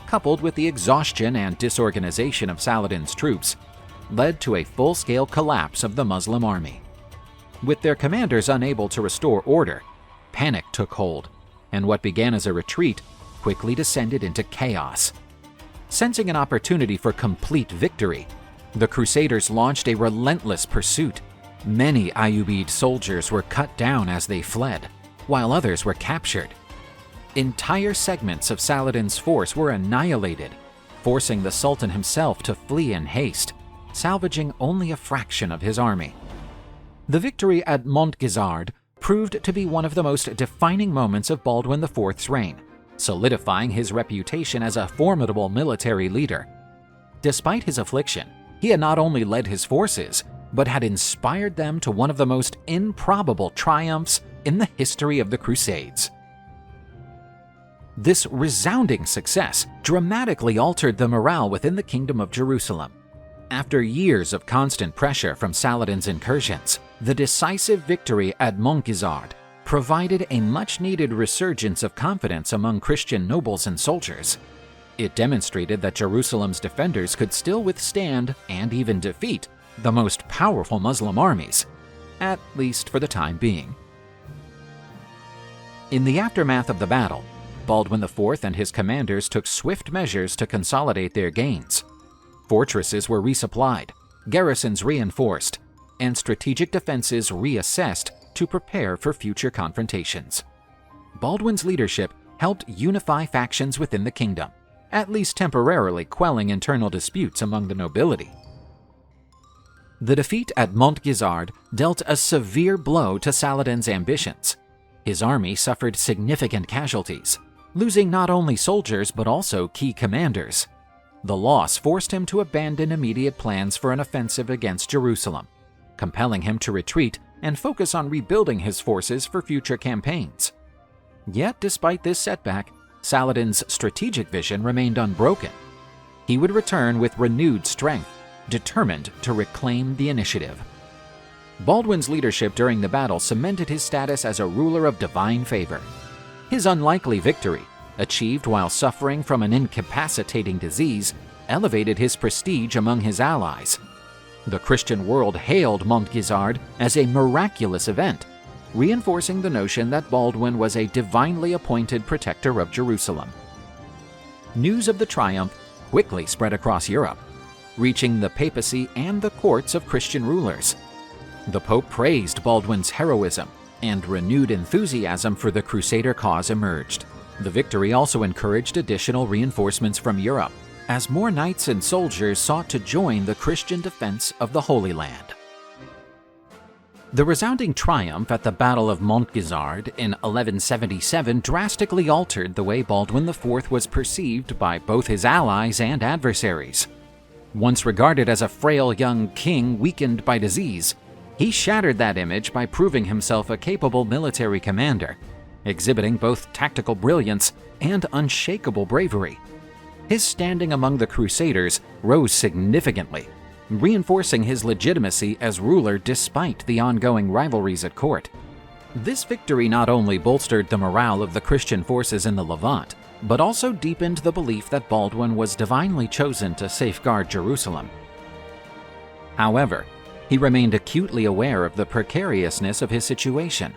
[SPEAKER 1] coupled with the exhaustion and disorganization of Saladin's troops, led to a full-scale collapse of the Muslim army. With their commanders unable to restore order, panic took hold, and what began as a retreat quickly descended into chaos. Sensing an opportunity for complete victory, the Crusaders launched a relentless pursuit. Many Ayyubid soldiers were cut down as they fled, while others were captured. Entire segments of Saladin's force were annihilated, forcing the Sultan himself to flee in haste, salvaging only a fraction of his army. The victory at Montgizard proved to be one of the most defining moments of Baldwin IV's reign, solidifying his reputation as a formidable military leader. Despite his affliction, he had not only led his forces, but had inspired them to one of the most improbable triumphs in the history of the Crusades. This resounding success dramatically altered the morale within the Kingdom of Jerusalem. After years of constant pressure from Saladin's incursions, the decisive victory at Montgizard provided a much-needed resurgence of confidence among Christian nobles and soldiers. It demonstrated that Jerusalem's defenders could still withstand and even defeat the most powerful Muslim armies, at least for the time being. In the aftermath of the battle, Baldwin IV and his commanders took swift measures to consolidate their gains. Fortresses were resupplied, garrisons reinforced, and strategic defenses reassessed to prepare for future confrontations. Baldwin's leadership helped unify factions within the kingdom, at least temporarily quelling internal disputes among the nobility. The defeat at Montgizard dealt a severe blow to Saladin's ambitions. His army suffered significant casualties, losing not only soldiers but also key commanders. The loss forced him to abandon immediate plans for an offensive against Jerusalem, compelling him to retreat and focus on rebuilding his forces for future campaigns. Yet, despite this setback, Saladin's strategic vision remained unbroken. He would return with renewed strength, determined to reclaim the initiative. Baldwin's leadership during the battle cemented his status as a ruler of divine favor. His unlikely victory, achieved while suffering from an incapacitating disease, elevated his prestige among his allies. The Christian world hailed Montgizard as a miraculous event, reinforcing the notion that Baldwin was a divinely appointed protector of Jerusalem. News of the triumph quickly spread across Europe, reaching the papacy and the courts of Christian rulers. The Pope praised Baldwin's heroism, and renewed enthusiasm for the Crusader cause emerged. The victory also encouraged additional reinforcements from Europe, as more knights and soldiers sought to join the Christian defense of the Holy Land. The resounding triumph at the Battle of Montgizard in 1177 drastically altered the way Baldwin IV was perceived by both his allies and adversaries. Once regarded as a frail young king weakened by disease, he shattered that image by proving himself a capable military commander, exhibiting both tactical brilliance and unshakable bravery. His standing among the Crusaders rose significantly, reinforcing his legitimacy as ruler despite the ongoing rivalries at court. This victory not only bolstered the morale of the Christian forces in the Levant, but also deepened the belief that Baldwin was divinely chosen to safeguard Jerusalem. However, he remained acutely aware of the precariousness of his situation.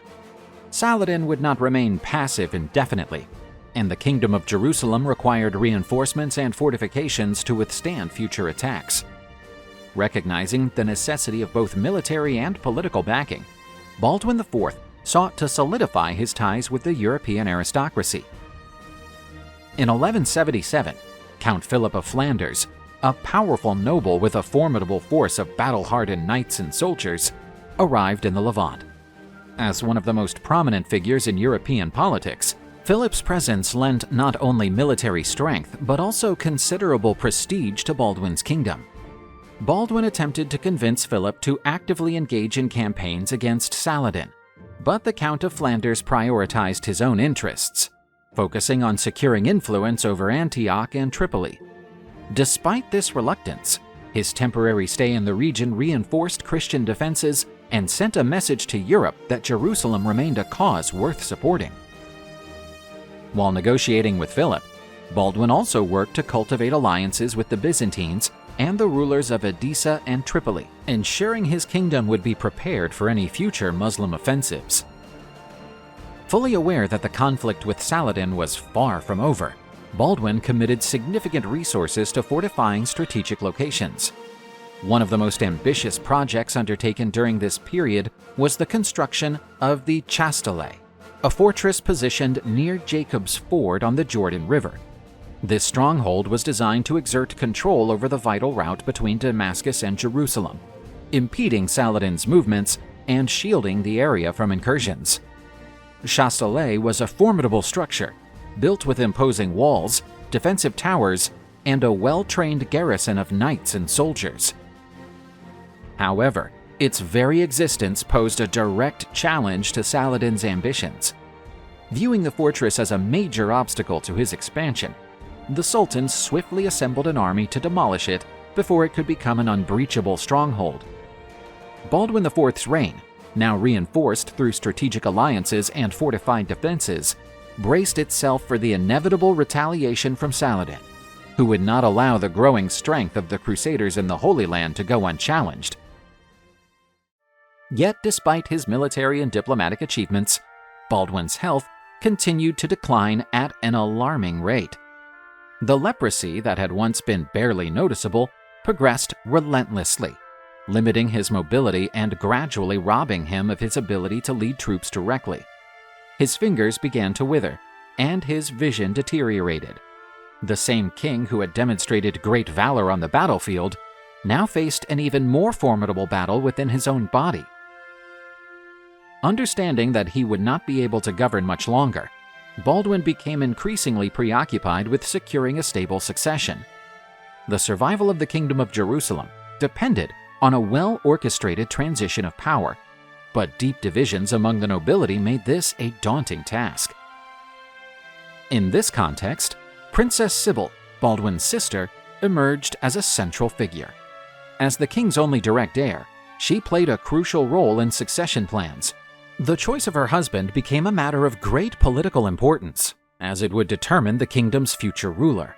[SPEAKER 1] Saladin would not remain passive indefinitely, and the Kingdom of Jerusalem required reinforcements and fortifications to withstand future attacks. Recognizing the necessity of both military and political backing, Baldwin IV sought to solidify his ties with the European aristocracy. In 1177, Count Philip of Flanders, a powerful noble with a formidable force of battle-hardened knights and soldiers, arrived in the Levant. As one of the most prominent figures in European politics, Philip's presence lent not only military strength but also considerable prestige to Baldwin's kingdom. Baldwin attempted to convince Philip to actively engage in campaigns against Saladin, but the Count of Flanders prioritized his own interests, focusing on securing influence over Antioch and Tripoli. Despite this reluctance, his temporary stay in the region reinforced Christian defenses and sent a message to Europe that Jerusalem remained a cause worth supporting. While negotiating with Philip, Baldwin also worked to cultivate alliances with the Byzantines and the rulers of Edessa and Tripoli, ensuring his kingdom would be prepared for any future Muslim offensives. Fully aware that the conflict with Saladin was far from over, Baldwin committed significant resources to fortifying strategic locations. One of the most ambitious projects undertaken during this period was the construction of the Chastelet, a fortress positioned near Jacob's Ford on the Jordan River. This stronghold was designed to exert control over the vital route between Damascus and Jerusalem, impeding Saladin's movements and shielding the area from incursions. Chastelet was a formidable structure, built with imposing walls, defensive towers, and a well-trained garrison of knights and soldiers. However, its very existence posed a direct challenge to Saladin's ambitions. Viewing the fortress as a major obstacle to his expansion, the Sultan swiftly assembled an army to demolish it before it could become an unbreachable stronghold. Baldwin IV's reign, now reinforced through strategic alliances and fortified defenses, braced itself for the inevitable retaliation from Saladin, who would not allow the growing strength of the Crusaders in the Holy Land to go unchallenged. Yet, despite his military and diplomatic achievements, Baldwin's health continued to decline at an alarming rate. The leprosy that had once been barely noticeable progressed relentlessly, limiting his mobility and gradually robbing him of his ability to lead troops directly. His fingers began to wither, and his vision deteriorated. The same king who had demonstrated great valor on the battlefield now faced an even more formidable battle within his own body. Understanding that he would not be able to govern much longer, Baldwin became increasingly preoccupied with securing a stable succession. The survival of the Kingdom of Jerusalem depended on a well-orchestrated transition of power, but deep divisions among the nobility made this a daunting task. In this context, Princess Sybil, Baldwin's sister, emerged as a central figure. As the king's only direct heir, she played a crucial role in succession plans. The choice of her husband became a matter of great political importance, as it would determine the kingdom's future ruler.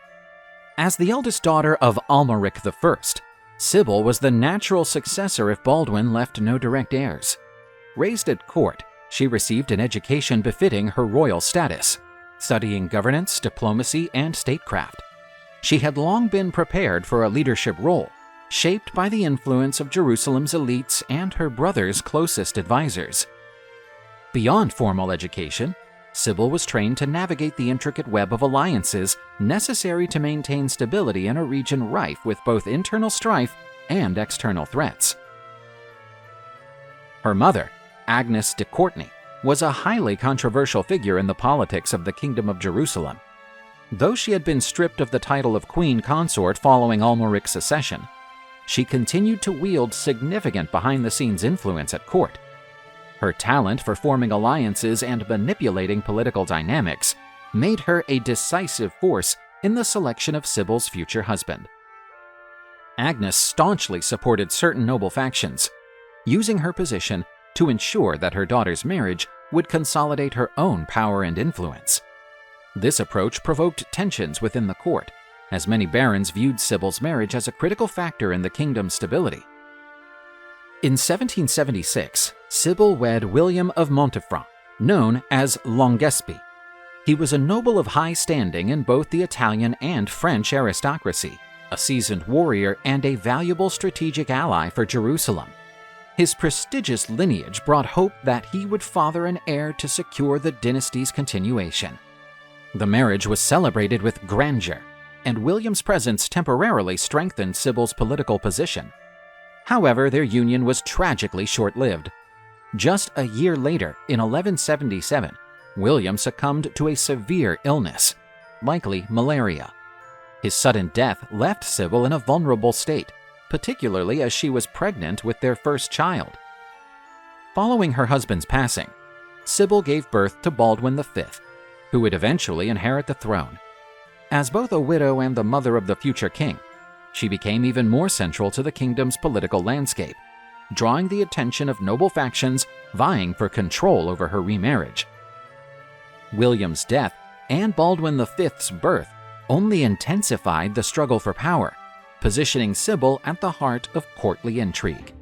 [SPEAKER 1] As the eldest daughter of Amalric I, Sybil was the natural successor if Baldwin left no direct heirs. Raised at court, she received an education befitting her royal status, studying governance, diplomacy, and statecraft. She had long been prepared for a leadership role, shaped by the influence of Jerusalem's elites and her brother's closest advisors. Beyond formal education, Sybil was trained to navigate the intricate web of alliances necessary to maintain stability in a region rife with both internal strife and external threats. Her mother, Agnes de Courtenay, was a highly controversial figure in the politics of the Kingdom of Jerusalem. Though she had been stripped of the title of queen consort following Amalric's accession, she continued to wield significant behind-the-scenes influence at court. Her talent for forming alliances and manipulating political dynamics made her a decisive force in the selection of Sybil's future husband. Agnes staunchly supported certain noble factions, using her position to ensure that her daughter's marriage would consolidate her own power and influence. This approach provoked tensions within the court, as many barons viewed Sybil's marriage as a critical factor in the kingdom's stability. In 1776, Sybil wed William of Montefort, known as Longuespie. He was a noble of high standing in both the Italian and French aristocracy, a seasoned warrior and a valuable strategic ally for Jerusalem. His prestigious lineage brought hope that he would father an heir to secure the dynasty's continuation. The marriage was celebrated with grandeur, and William's presence temporarily strengthened Sybil's political position. However, their union was tragically short-lived. Just a year later, in 1177, William succumbed to a severe illness, likely malaria. His sudden death left Sybil in a vulnerable state, particularly as she was pregnant with their first child. Following her husband's passing, Sybil gave birth to Baldwin V, who would eventually inherit the throne. As both a widow and the mother of the future king, she became even more central to the kingdom's political landscape, drawing the attention of noble factions vying for control over her remarriage. William's death and Baldwin V's birth only intensified the struggle for power, positioning Sybil at the heart of courtly intrigue.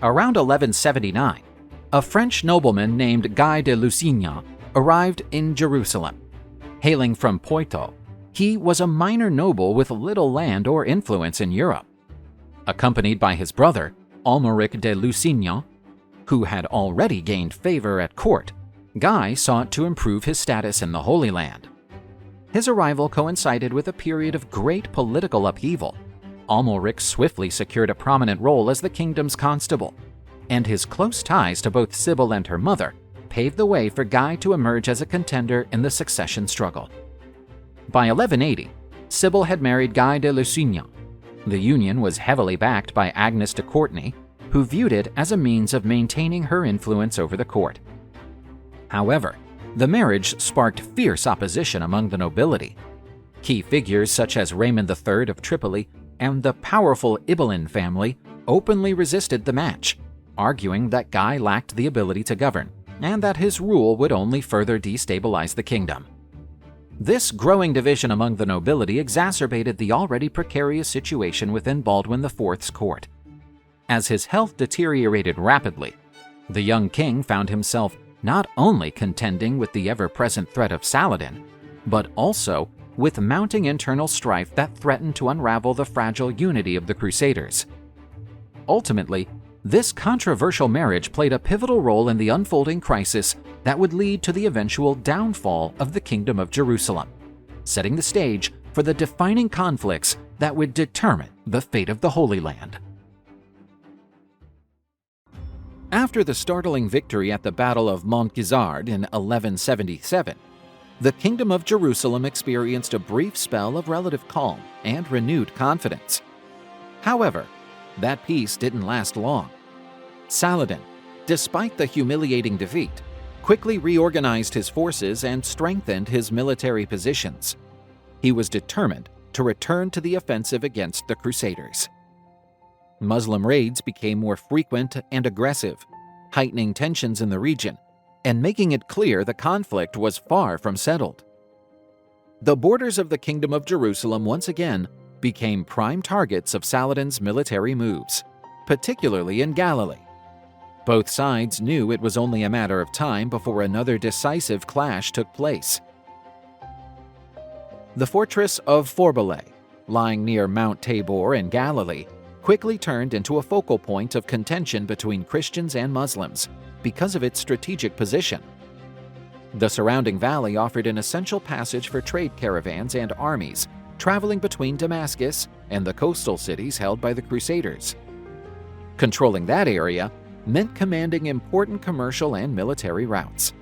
[SPEAKER 1] Around 1179, a French nobleman named Guy de Lusignan arrived in Jerusalem. Hailing from Poitou, he was a minor noble with little land or influence in Europe. Accompanied by his brother, Amalric de Lusignan, who had already gained favor at court, Guy sought to improve his status in the Holy Land. His arrival coincided with a period of great political upheaval. Amalric swiftly secured a prominent role as the kingdom's constable, and his close ties to both Sybil and her mother paved the way for Guy to emerge as a contender in the succession struggle. By 1180, Sybil had married Guy de Lusignan. The union was heavily backed by Agnes de Courtenay, who viewed it as a means of maintaining her influence over the court. However, the marriage sparked fierce opposition among the nobility. Key figures such as Raymond III of Tripoli and the powerful Ibelin family openly resisted the match, arguing that Guy lacked the ability to govern and that his rule would only further destabilize the kingdom. This growing division among the nobility exacerbated the already precarious situation within Baldwin IV's court. As his health deteriorated rapidly, the young king found himself not only contending with the ever-present threat of Saladin, but also with mounting internal strife that threatened to unravel the fragile unity of the Crusaders. Ultimately, this controversial marriage played a pivotal role in the unfolding crisis that would lead to the eventual downfall of the Kingdom of Jerusalem, setting the stage for the defining conflicts that would determine the fate of the Holy Land. After the startling victory at the Battle of Montgizard in 1177, the Kingdom of Jerusalem experienced a brief spell of relative calm and renewed confidence. However, that peace didn't last long. Saladin, despite the humiliating defeat, quickly reorganized his forces and strengthened his military positions. He was determined to return to the offensive against the Crusaders. Muslim raids became more frequent and aggressive, heightening tensions in the region and making it clear the conflict was far from settled. The borders of the Kingdom of Jerusalem once again became prime targets of Saladin's military moves, particularly in Galilee. Both sides knew it was only a matter of time before another decisive clash took place. The fortress of Fortifying, lying near Mount Tabor in Galilee, quickly turned into a focal point of contention between Christians and Muslims because of its strategic position. The surrounding valley offered an essential passage for trade caravans and armies traveling between Damascus and the coastal cities held by the Crusaders. Controlling that area meant commanding important commercial and military routes.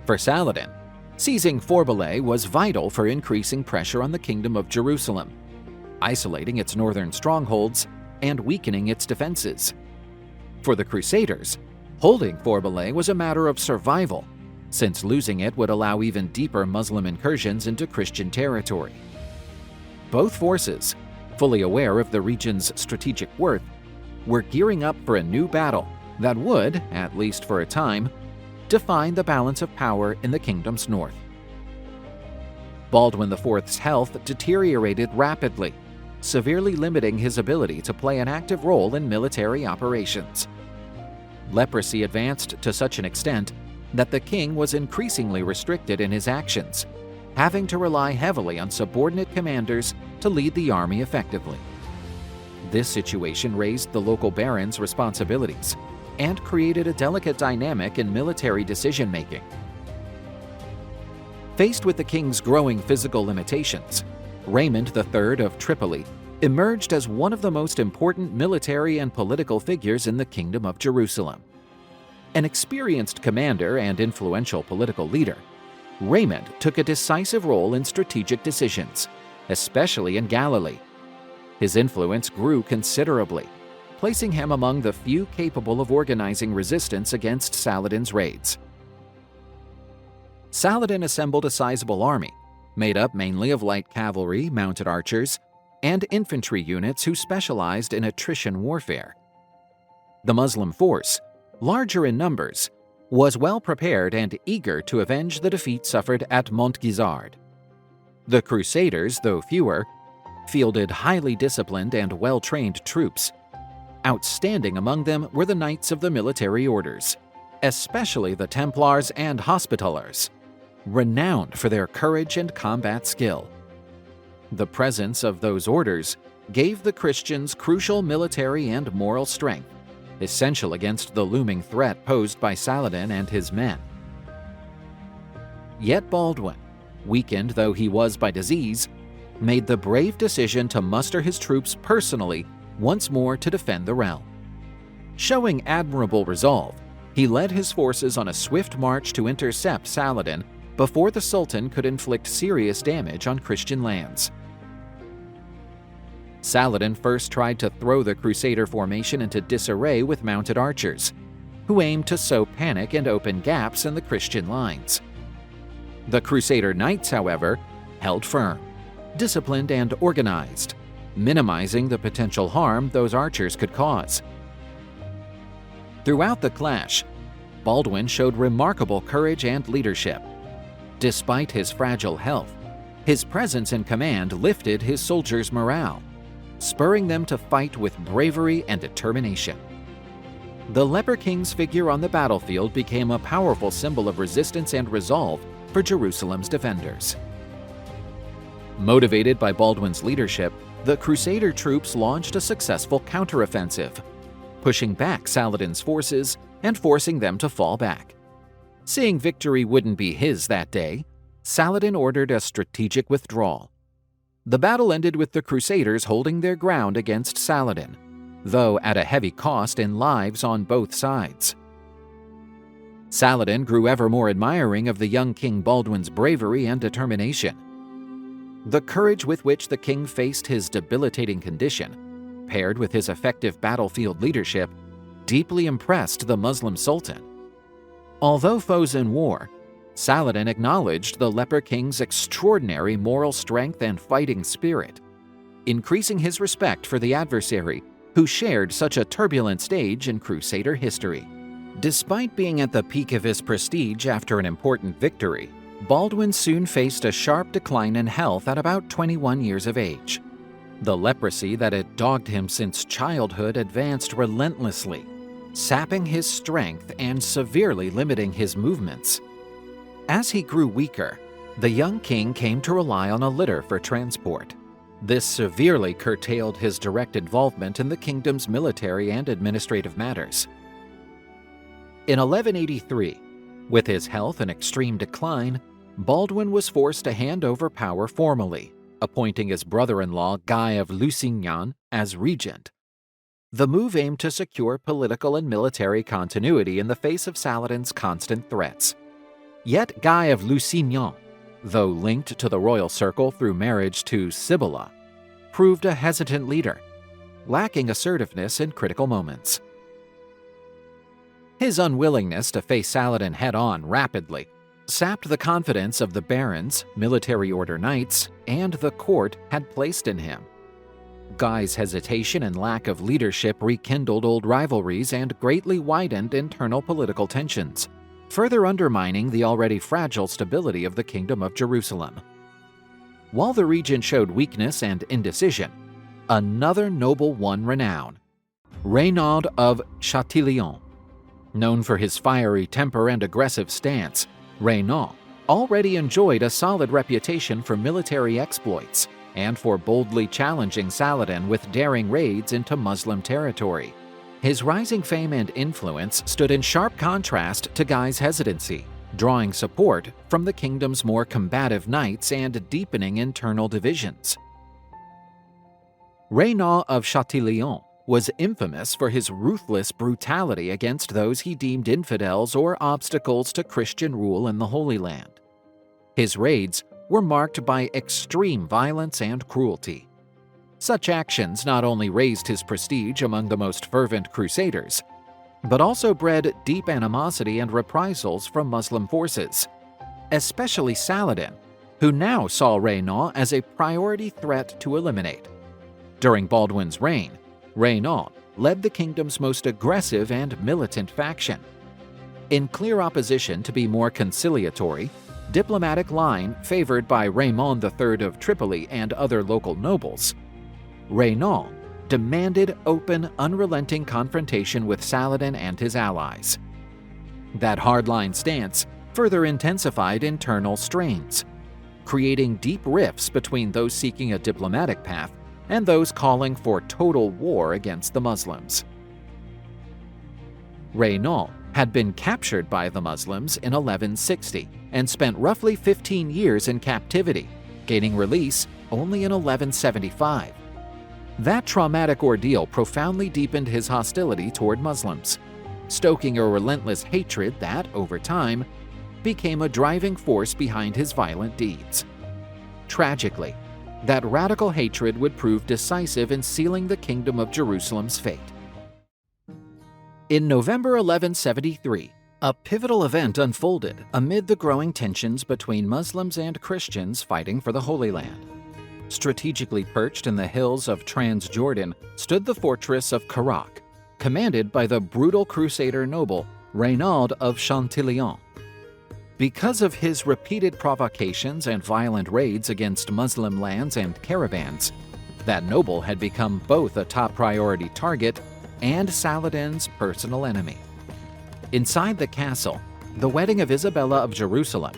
[SPEAKER 1] For Saladin, seizing Fortifying was vital for increasing pressure on the Kingdom of Jerusalem, isolating its northern strongholds and weakening its defenses. For the Crusaders, holding Fortifying was a matter of survival, since losing it would allow even deeper Muslim incursions into Christian territory. Both forces, fully aware of the region's strategic worth, were gearing up for a new battle that would, at least for a time, define the balance of power in the kingdom's north. Baldwin IV's health deteriorated rapidly, severely limiting his ability to play an active role in military operations. Leprosy advanced to such an extent that the king was increasingly restricted in his actions, having to rely heavily on subordinate commanders to lead the army effectively. This situation raised the local barons' responsibilities and created a delicate dynamic in military decision-making. Faced with the king's growing physical limitations, Raymond III of Tripoli emerged as one of the most important military and political figures in the Kingdom of Jerusalem. An experienced commander and influential political leader, Raymond took a decisive role in strategic decisions, especially in Galilee. His influence grew considerably, placing him among the few capable of organizing resistance against Saladin's raids. Saladin assembled a sizable army, made up mainly of light cavalry, mounted archers, and infantry units who specialized in attrition warfare. The Muslim force, larger in numbers, was well prepared and eager to avenge the defeat suffered at Montgizard. The Crusaders, though fewer, fielded highly disciplined and well-trained troops. Outstanding among them were the Knights of the Military Orders, especially the Templars and Hospitallers, renowned for their courage and combat skill. The presence of those orders gave the Christians crucial military and moral strength, essential against the looming threat posed by Saladin and his men. Yet Baldwin, weakened though he was by disease, made the brave decision to muster his troops personally once more to defend the realm. Showing admirable resolve, he led his forces on a swift march to intercept Saladin before the Sultan could inflict serious damage on Christian lands. Saladin first tried to throw the Crusader formation into disarray with mounted archers, who aimed to sow panic and open gaps in the Christian lines. The Crusader knights, however, held firm, disciplined and organized, minimizing the potential harm those archers could cause. Throughout the clash, Baldwin showed remarkable courage and leadership. Despite his fragile health, his presence and command lifted his soldiers' morale, spurring them to fight with bravery and determination. The Leper King's figure on the battlefield became a powerful symbol of resistance and resolve for Jerusalem's defenders. Motivated by Baldwin's leadership, the Crusader troops launched a successful counteroffensive, pushing back Saladin's forces and forcing them to fall back. Seeing victory wouldn't be his that day, Saladin ordered a strategic withdrawal. The battle ended with the Crusaders holding their ground against Saladin, though at a heavy cost in lives on both sides. Saladin grew ever more admiring of the young King Baldwin's bravery and determination. The courage with which the king faced his debilitating condition, paired with his effective battlefield leadership, deeply impressed the Muslim Sultan. Although foes in war, Saladin acknowledged the Leper King's extraordinary moral strength and fighting spirit, increasing his respect for the adversary who shared such a turbulent stage in Crusader history. Despite being at the peak of his prestige after an important victory, Baldwin soon faced a sharp decline in health at about 21 years of age. The leprosy that had dogged him since childhood advanced relentlessly, sapping his strength and severely limiting his movements. As he grew weaker, the young king came to rely on a litter for transport. This severely curtailed his direct involvement in the kingdom's military and administrative matters. In 1183, with his health in extreme decline, Baldwin was forced to hand over power formally, appointing his brother-in-law Guy of Lusignan as regent. The move aimed to secure political and military continuity in the face of Saladin's constant threats. Yet Guy of Lusignan, though linked to the royal circle through marriage to Sibylla, proved a hesitant leader, lacking assertiveness in critical moments. His unwillingness to face Saladin head-on rapidly sapped the confidence of the barons, military order knights, and the court had placed in him. Guy's hesitation and lack of leadership rekindled old rivalries and greatly widened internal political tensions, further undermining the already fragile stability of the Kingdom of Jerusalem. While the region showed weakness and indecision, another noble won renown: Renaud of Chatillon. Known for his fiery temper and aggressive stance, Renaud already enjoyed a solid reputation for military exploits and for boldly challenging Saladin with daring raids into Muslim territory. His rising fame and influence stood in sharp contrast to Guy's hesitancy, drawing support from the kingdom's more combative knights and deepening internal divisions. Renaud of Chatillon was infamous for his ruthless brutality against those he deemed infidels or obstacles to Christian rule in the Holy Land. His raids were marked by extreme violence and cruelty. Such actions not only raised his prestige among the most fervent crusaders, but also bred deep animosity and reprisals from Muslim forces, especially Saladin, who now saw Renaud as a priority threat to eliminate. During Baldwin's reign, Renaud led the kingdom's most aggressive and militant faction. In clear opposition to be more conciliatory, diplomatic line favored by Raymond III of Tripoli and other local nobles, Renaud demanded open, unrelenting confrontation with Saladin and his allies. That hardline stance further intensified internal strains, creating deep rifts between those seeking a diplomatic path and those calling for total war against the Muslims. Renaud had been captured by the Muslims in 1160 and spent roughly 15 years in captivity, gaining release only in 1175. That traumatic ordeal profoundly deepened his hostility toward Muslims, stoking a relentless hatred that, over time, became a driving force behind his violent deeds. Tragically, that radical hatred would prove decisive in sealing the Kingdom of Jerusalem's fate. In November 1173, a pivotal event unfolded amid the growing tensions between Muslims and Christians fighting for the Holy Land. Strategically perched in the hills of Transjordan stood the fortress of Kerak, commanded by the brutal Crusader noble Renaud of Chatillon. Because of his repeated provocations and violent raids against Muslim lands and caravans, that noble had become both a top priority target and Saladin's personal enemy. Inside the castle, the wedding of Isabella of Jerusalem,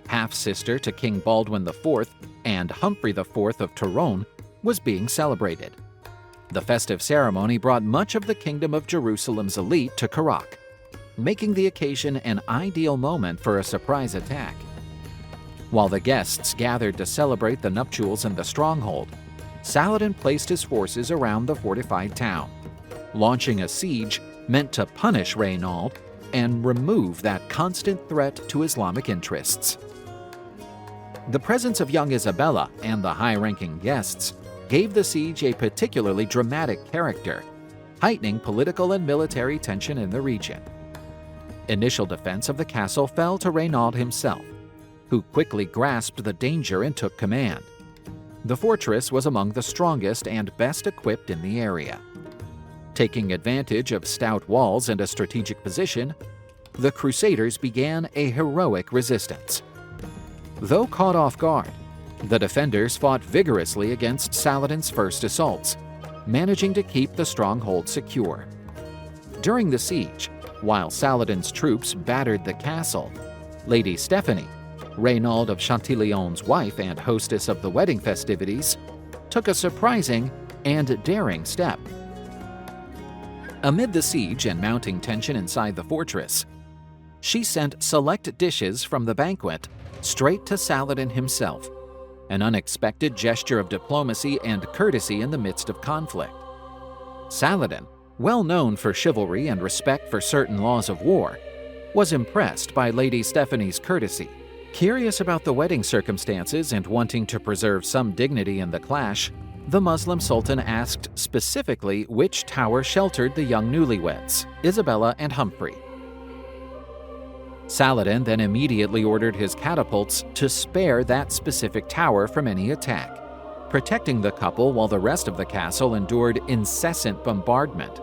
[SPEAKER 1] half-sister to King Baldwin IV and Humphrey IV of Tyrone, was being celebrated. The festive ceremony brought much of the Kingdom of Jerusalem's elite to Kerak, making the occasion an ideal moment for a surprise attack. While the guests gathered to celebrate the nuptials in the stronghold, Saladin placed his forces around the fortified town, launching a siege meant to punish Renaud and remove that constant threat to Islamic interests. The presence of young Isabella and the high-ranking guests gave the siege a particularly dramatic character, heightening political and military tension in the region. Initial defense of the castle fell to Renaud himself, who quickly grasped the danger and took command. The fortress was among the strongest and best equipped in the area. Taking advantage of stout walls and a strategic position, the Crusaders began a heroic resistance. Though caught off guard, the defenders fought vigorously against Saladin's first assaults, managing to keep the stronghold secure. During the siege, while Saladin's troops battered the castle, Lady Stephanie, Renaud of Chantillyon's wife and hostess of the wedding festivities, took a surprising and daring step. Amid the siege and mounting tension inside the fortress, she sent select dishes from the banquet straight to Saladin himself, an unexpected gesture of diplomacy and courtesy in the midst of conflict. Saladin, well known for chivalry and respect for certain laws of war, was impressed by Lady Stephanie's courtesy. Curious about the wedding circumstances and wanting to preserve some dignity in the clash, the Muslim Sultan asked specifically which tower sheltered the young newlyweds, Isabella and Humphrey. Saladin then immediately ordered his catapults to spare that specific tower from any attack, protecting the couple while the rest of the castle endured incessant bombardment.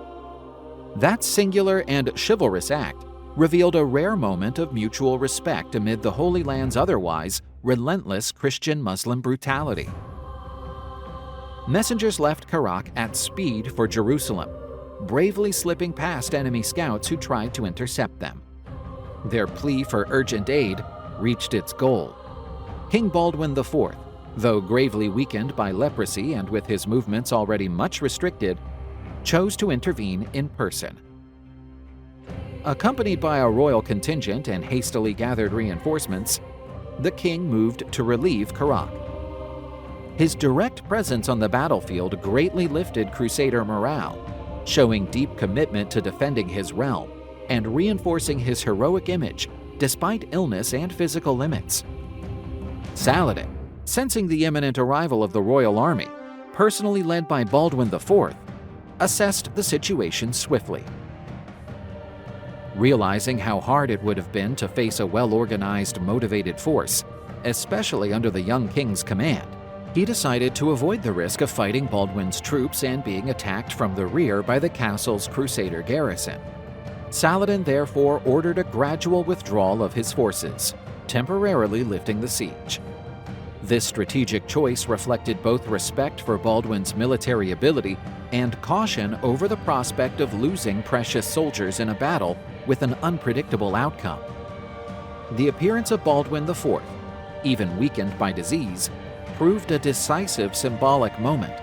[SPEAKER 1] That singular and chivalrous act revealed a rare moment of mutual respect amid the Holy Land's otherwise relentless Christian-Muslim brutality. Messengers left Kerak at speed for Jerusalem, bravely slipping past enemy scouts who tried to intercept them. Their plea for urgent aid reached its goal. King Baldwin IV, though gravely weakened by leprosy and with his movements already much restricted, chose to intervene in person. Accompanied by a royal contingent and hastily gathered reinforcements, the king moved to relieve Kerak. His direct presence on the battlefield greatly lifted Crusader morale, showing deep commitment to defending his realm and reinforcing his heroic image despite illness and physical limits. Saladin, sensing the imminent arrival of the royal army, personally led by Baldwin IV, assessed the situation swiftly. Realizing how hard it would have been to face a well-organized, motivated force, especially under the young king's command, he decided to avoid the risk of fighting Baldwin's troops and being attacked from the rear by the castle's Crusader garrison. Saladin therefore ordered a gradual withdrawal of his forces, temporarily lifting the siege. This strategic choice reflected both respect for Baldwin's military ability and caution over the prospect of losing precious soldiers in a battle with an unpredictable outcome. The appearance of Baldwin IV, even weakened by disease, proved a decisive symbolic moment.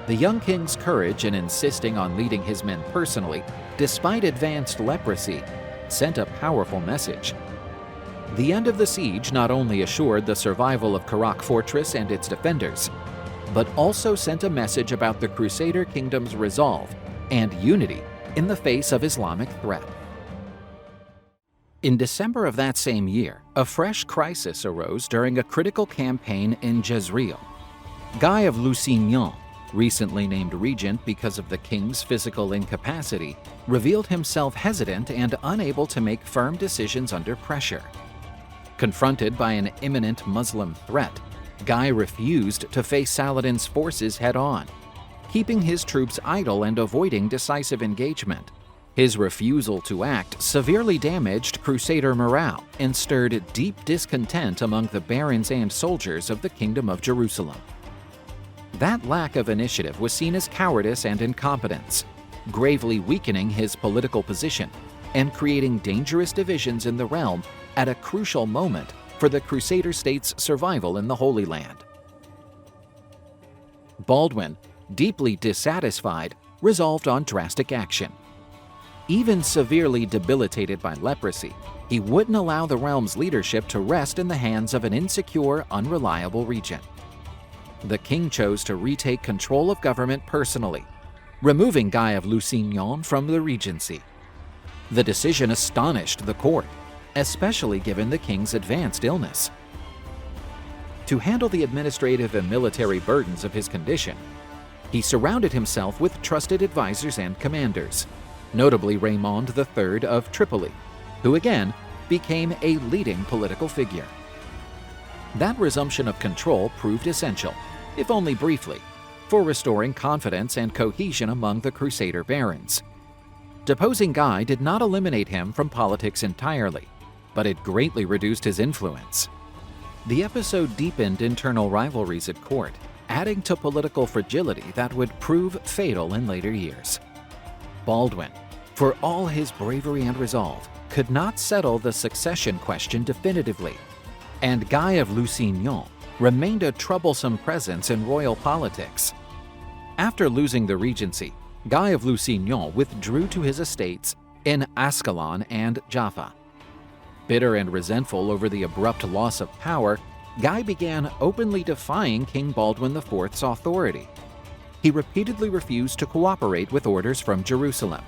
[SPEAKER 1] The young king's courage in insisting on leading his men personally, despite advanced leprosy, sent a powerful message. The end of the siege not only assured the survival of Kerak Fortress and its defenders, but also sent a message about the Crusader kingdom's resolve and unity in the face of Islamic threat. In December of that same year, a fresh crisis arose during a critical campaign in Jezreel. Guy of Lusignan, recently named regent because of the king's physical incapacity, revealed himself hesitant and unable to make firm decisions under pressure. Confronted by an imminent Muslim threat, Guy refused to face Saladin's forces head-on, keeping his troops idle and avoiding decisive engagement. His refusal to act severely damaged Crusader morale and stirred deep discontent among the barons and soldiers of the Kingdom of Jerusalem. That lack of initiative was seen as cowardice and incompetence, gravely weakening his political position and creating dangerous divisions in the realm at a crucial moment for the Crusader state's survival in the Holy Land. Baldwin, deeply dissatisfied, resolved on drastic action. Even severely debilitated by leprosy, he wouldn't allow the realm's leadership to rest in the hands of an insecure, unreliable regent. The king chose to retake control of government personally, removing Guy of Lusignan from the Regency. The decision astonished the court, especially given the king's advanced illness. To handle the administrative and military burdens of his condition, he surrounded himself with trusted advisors and commanders, notably Raymond III of Tripoli, who again became a leading political figure. That resumption of control proved essential, if only briefly, for restoring confidence and cohesion among the Crusader barons. Deposing Guy did not eliminate him from politics entirely, but it greatly reduced his influence. The episode deepened internal rivalries at court, adding to political fragility that would prove fatal in later years. Baldwin, for all his bravery and resolve, could not settle the succession question definitively, and Guy of Lusignan remained a troublesome presence in royal politics. After losing the regency, Guy of Lusignan withdrew to his estates in Ascalon and Jaffa. Bitter and resentful over the abrupt loss of power, Guy began openly defying King Baldwin IV's authority. He repeatedly refused to cooperate with orders from Jerusalem,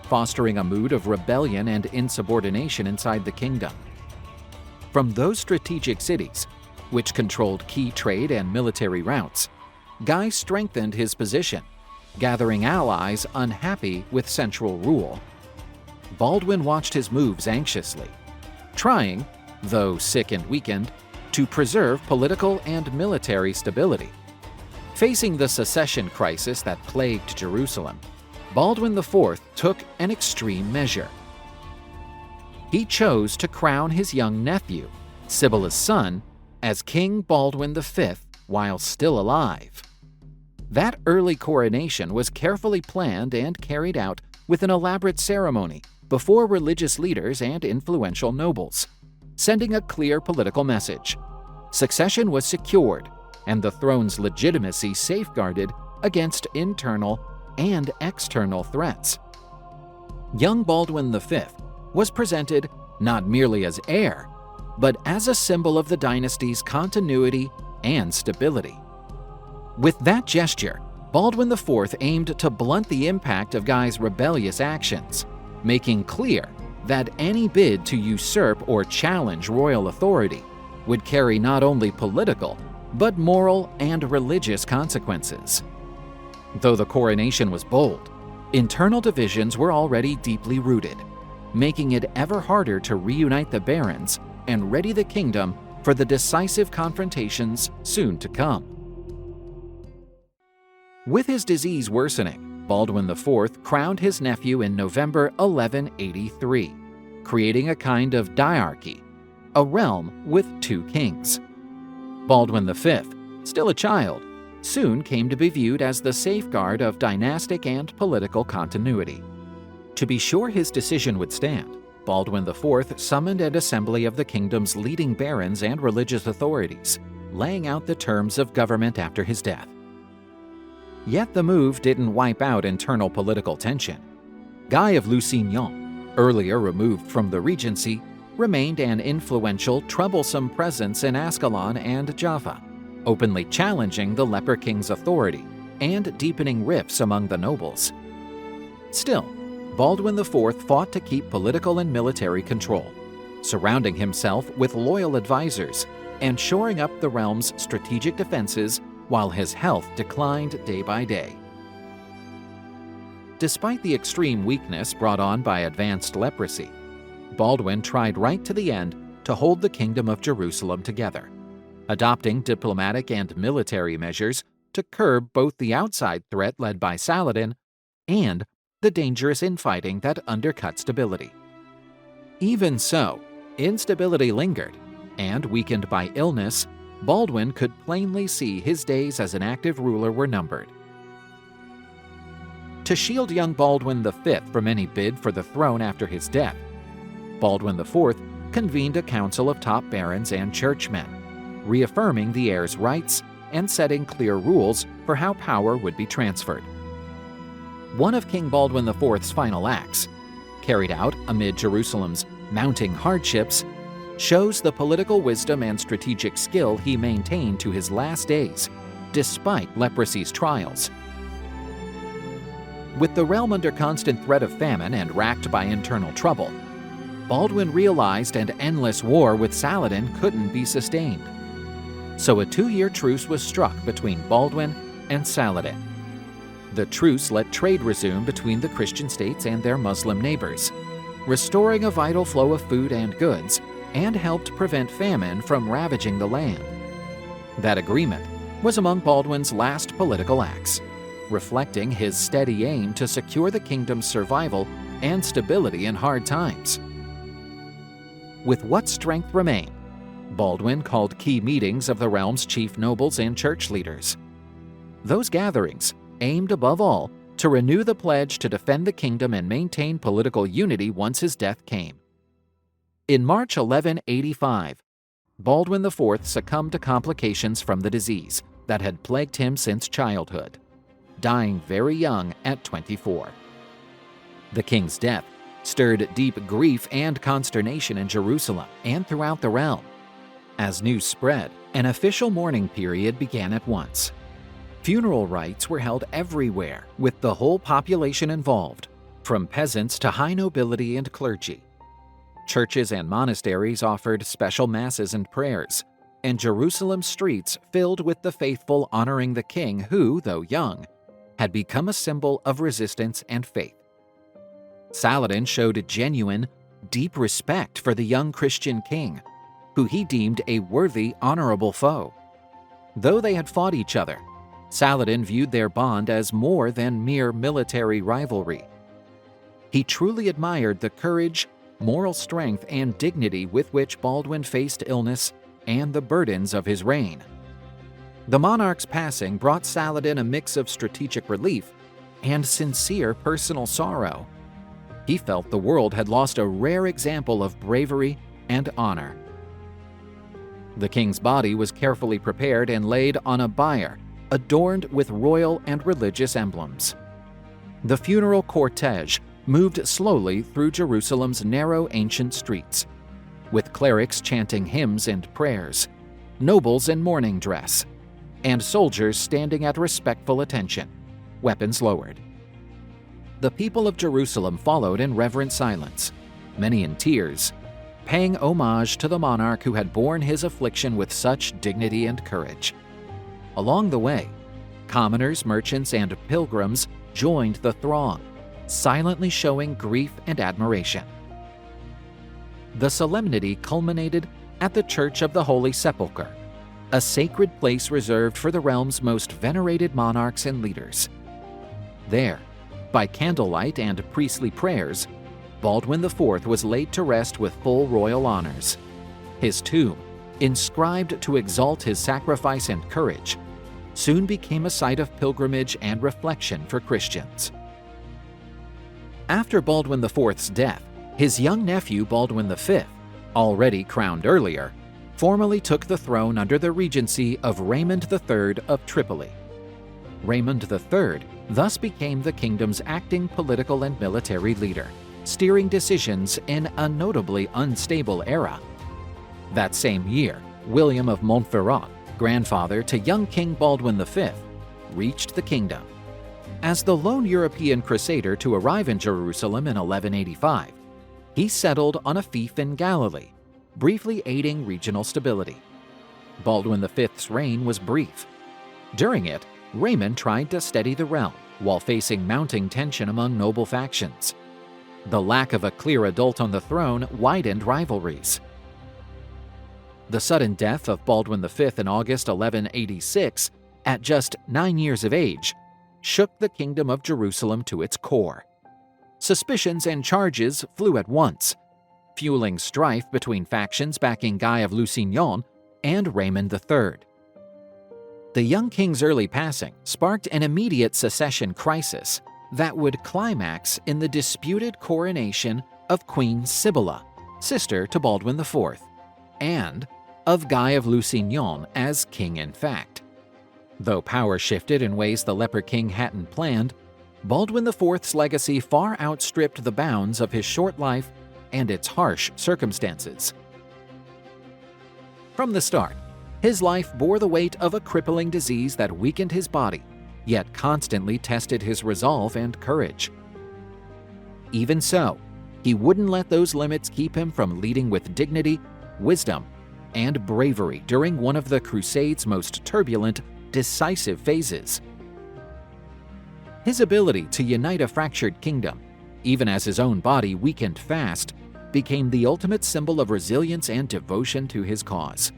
[SPEAKER 1] fostering a mood of rebellion and insubordination inside the kingdom. From those strategic cities, which controlled key trade and military routes, Guy strengthened his position, gathering allies unhappy with central rule. Baldwin watched his moves anxiously, trying, though sick and weakened, to preserve political and military stability. Facing the secession crisis that plagued Jerusalem, Baldwin IV took an extreme measure. He chose to crown his young nephew, Sibylla's son, as King Baldwin V while still alive. That early coronation was carefully planned and carried out with an elaborate ceremony before religious leaders and influential nobles, sending a clear political message. Succession was secured, and the throne's legitimacy safeguarded against internal and external threats. Young Baldwin V was presented not merely as heir, but as a symbol of the dynasty's continuity and stability. With that gesture, Baldwin IV aimed to blunt the impact of Guy's rebellious actions, making clear that any bid to usurp or challenge royal authority would carry not only political, but moral and religious consequences. Though the coronation was bold, internal divisions were already deeply rooted, making it ever harder to reunite the barons and ready the kingdom for the decisive confrontations soon to come. With his disease worsening, Baldwin IV crowned his nephew in November 1183, creating a kind of diarchy, a realm with two kings. Baldwin V, still a child, soon came to be viewed as the safeguard of dynastic and political continuity. To be sure his decision would stand, Baldwin IV summoned an assembly of the kingdom's leading barons and religious authorities, laying out the terms of government after his death. Yet the move didn't wipe out internal political tension. Guy of Lusignan, earlier removed from the Regency, remained an influential, troublesome presence in Ascalon and Jaffa, openly challenging the Leper king's authority and deepening rifts among the nobles. Still, Baldwin IV fought to keep political and military control, surrounding himself with loyal advisors and shoring up the realm's strategic defenses while his health declined day by day. Despite the extreme weakness brought on by advanced leprosy, Baldwin tried right to the end to hold the Kingdom of Jerusalem together, adopting diplomatic and military measures to curb both the outside threat led by Saladin and the dangerous infighting that undercut stability. Even so, instability lingered, and weakened by illness, Baldwin could plainly see his days as an active ruler were numbered. To shield young Baldwin V from any bid for the throne after his death, Baldwin IV convened a council of top barons and churchmen, reaffirming the heir's rights and setting clear rules for how power would be transferred. One of King Baldwin IV's final acts, carried out amid Jerusalem's mounting hardships, shows the political wisdom and strategic skill he maintained to his last days, despite leprosy's trials. With the realm under constant threat of famine and racked by internal trouble, Baldwin realized an endless war with Saladin couldn't be sustained. So a 2-year truce was struck between Baldwin and Saladin. The truce let trade resume between the Christian states and their Muslim neighbors, restoring a vital flow of food and goods, and helped prevent famine from ravaging the land. That agreement was among Baldwin's last political acts, reflecting his steady aim to secure the kingdom's survival and stability in hard times. With what strength remained, Baldwin called key meetings of the realm's chief nobles and church leaders. Those gatherings aimed above all to renew the pledge to defend the kingdom and maintain political unity once his death came. In March 1185, Baldwin IV succumbed to complications from the disease that had plagued him since childhood, dying very young at 24. The king's death stirred deep grief and consternation in Jerusalem and throughout the realm. As news spread, an official mourning period began at once. Funeral rites were held everywhere, with the whole population involved, from peasants to high nobility and clergy. Churches and monasteries offered special masses and prayers, and Jerusalem's streets filled with the faithful honoring the king who, though young, had become a symbol of resistance and faith. Saladin showed genuine, deep respect for the young Christian king, who he deemed a worthy, honorable foe. Though they had fought each other, Saladin viewed their bond as more than mere military rivalry. He truly admired the courage, moral strength, and dignity with which Baldwin faced illness and the burdens of his reign. The monarch's passing brought Saladin a mix of strategic relief and sincere personal sorrow. He felt the world had lost a rare example of bravery and honor. The king's body was carefully prepared and laid on a bier adorned with royal and religious emblems. The funeral cortege moved slowly through Jerusalem's narrow ancient streets, with clerics chanting hymns and prayers, nobles in mourning dress, and soldiers standing at respectful attention, weapons lowered. The people of Jerusalem followed in reverent silence, many in tears, paying homage to the monarch who had borne his affliction with such dignity and courage. Along the way, commoners, merchants, and pilgrims joined the throng, silently showing grief and admiration. The solemnity culminated at the Church of the Holy Sepulchre, a sacred place reserved for the realm's most venerated monarchs and leaders. There, by candlelight and priestly prayers, Baldwin IV was laid to rest with full royal honors. His tomb, inscribed to exalt his sacrifice and courage, soon became a site of pilgrimage and reflection for Christians. After Baldwin IV's death, his young nephew Baldwin V, already crowned earlier, formally took the throne under the regency of Raymond III of Tripoli. Raymond III thus became the kingdom's acting political and military leader, steering decisions in a notably unstable era. That same year, William of Montferrat, grandfather to young King Baldwin V, reached the kingdom. As the lone European Crusader to arrive in Jerusalem in 1185, he settled on a fief in Galilee, briefly aiding regional stability. Baldwin V's reign was brief. During it, Raymond tried to steady the realm while facing mounting tension among noble factions. The lack of a clear adult on the throne widened rivalries. The sudden death of Baldwin V in August 1186, at just 9 years of age, shook the kingdom of Jerusalem to its core. Suspicions and charges flew at once, fueling strife between factions backing Guy of Lusignan and Raymond III. The young king's early passing sparked an immediate succession crisis that would climax in the disputed coronation of Queen Sibylla, sister to Baldwin IV, and of Guy of Lusignan as king in fact. Though power shifted in ways the Leper king hadn't planned, Baldwin IV's legacy far outstripped the bounds of his short life and its harsh circumstances. From the start, his life bore the weight of a crippling disease that weakened his body, yet constantly tested his resolve and courage. Even so, he wouldn't let those limits keep him from leading with dignity, wisdom, and bravery during one of the Crusades' most turbulent, decisive phases. His ability to unite a fractured kingdom even as his own body weakened fast, became the ultimate symbol of resilience and devotion to his cause.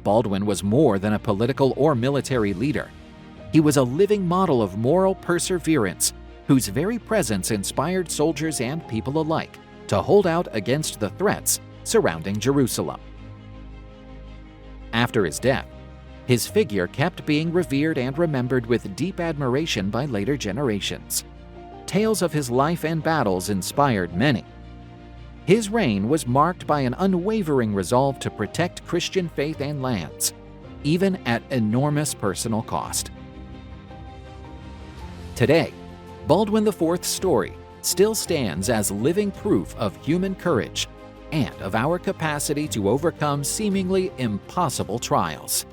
[SPEAKER 1] Baldwin was more than a political or military leader. He was a living model of moral perseverance, whose very presence inspired soldiers and people alike to hold out against the threats surrounding Jerusalem. After his death, his figure kept being revered and remembered with deep admiration by later generations. Tales of his life and battles inspired many. His reign was marked by an unwavering resolve to protect Christian faith and lands, even at enormous personal cost. Today, Baldwin IV's story still stands as living proof of human courage and of our capacity to overcome seemingly impossible trials.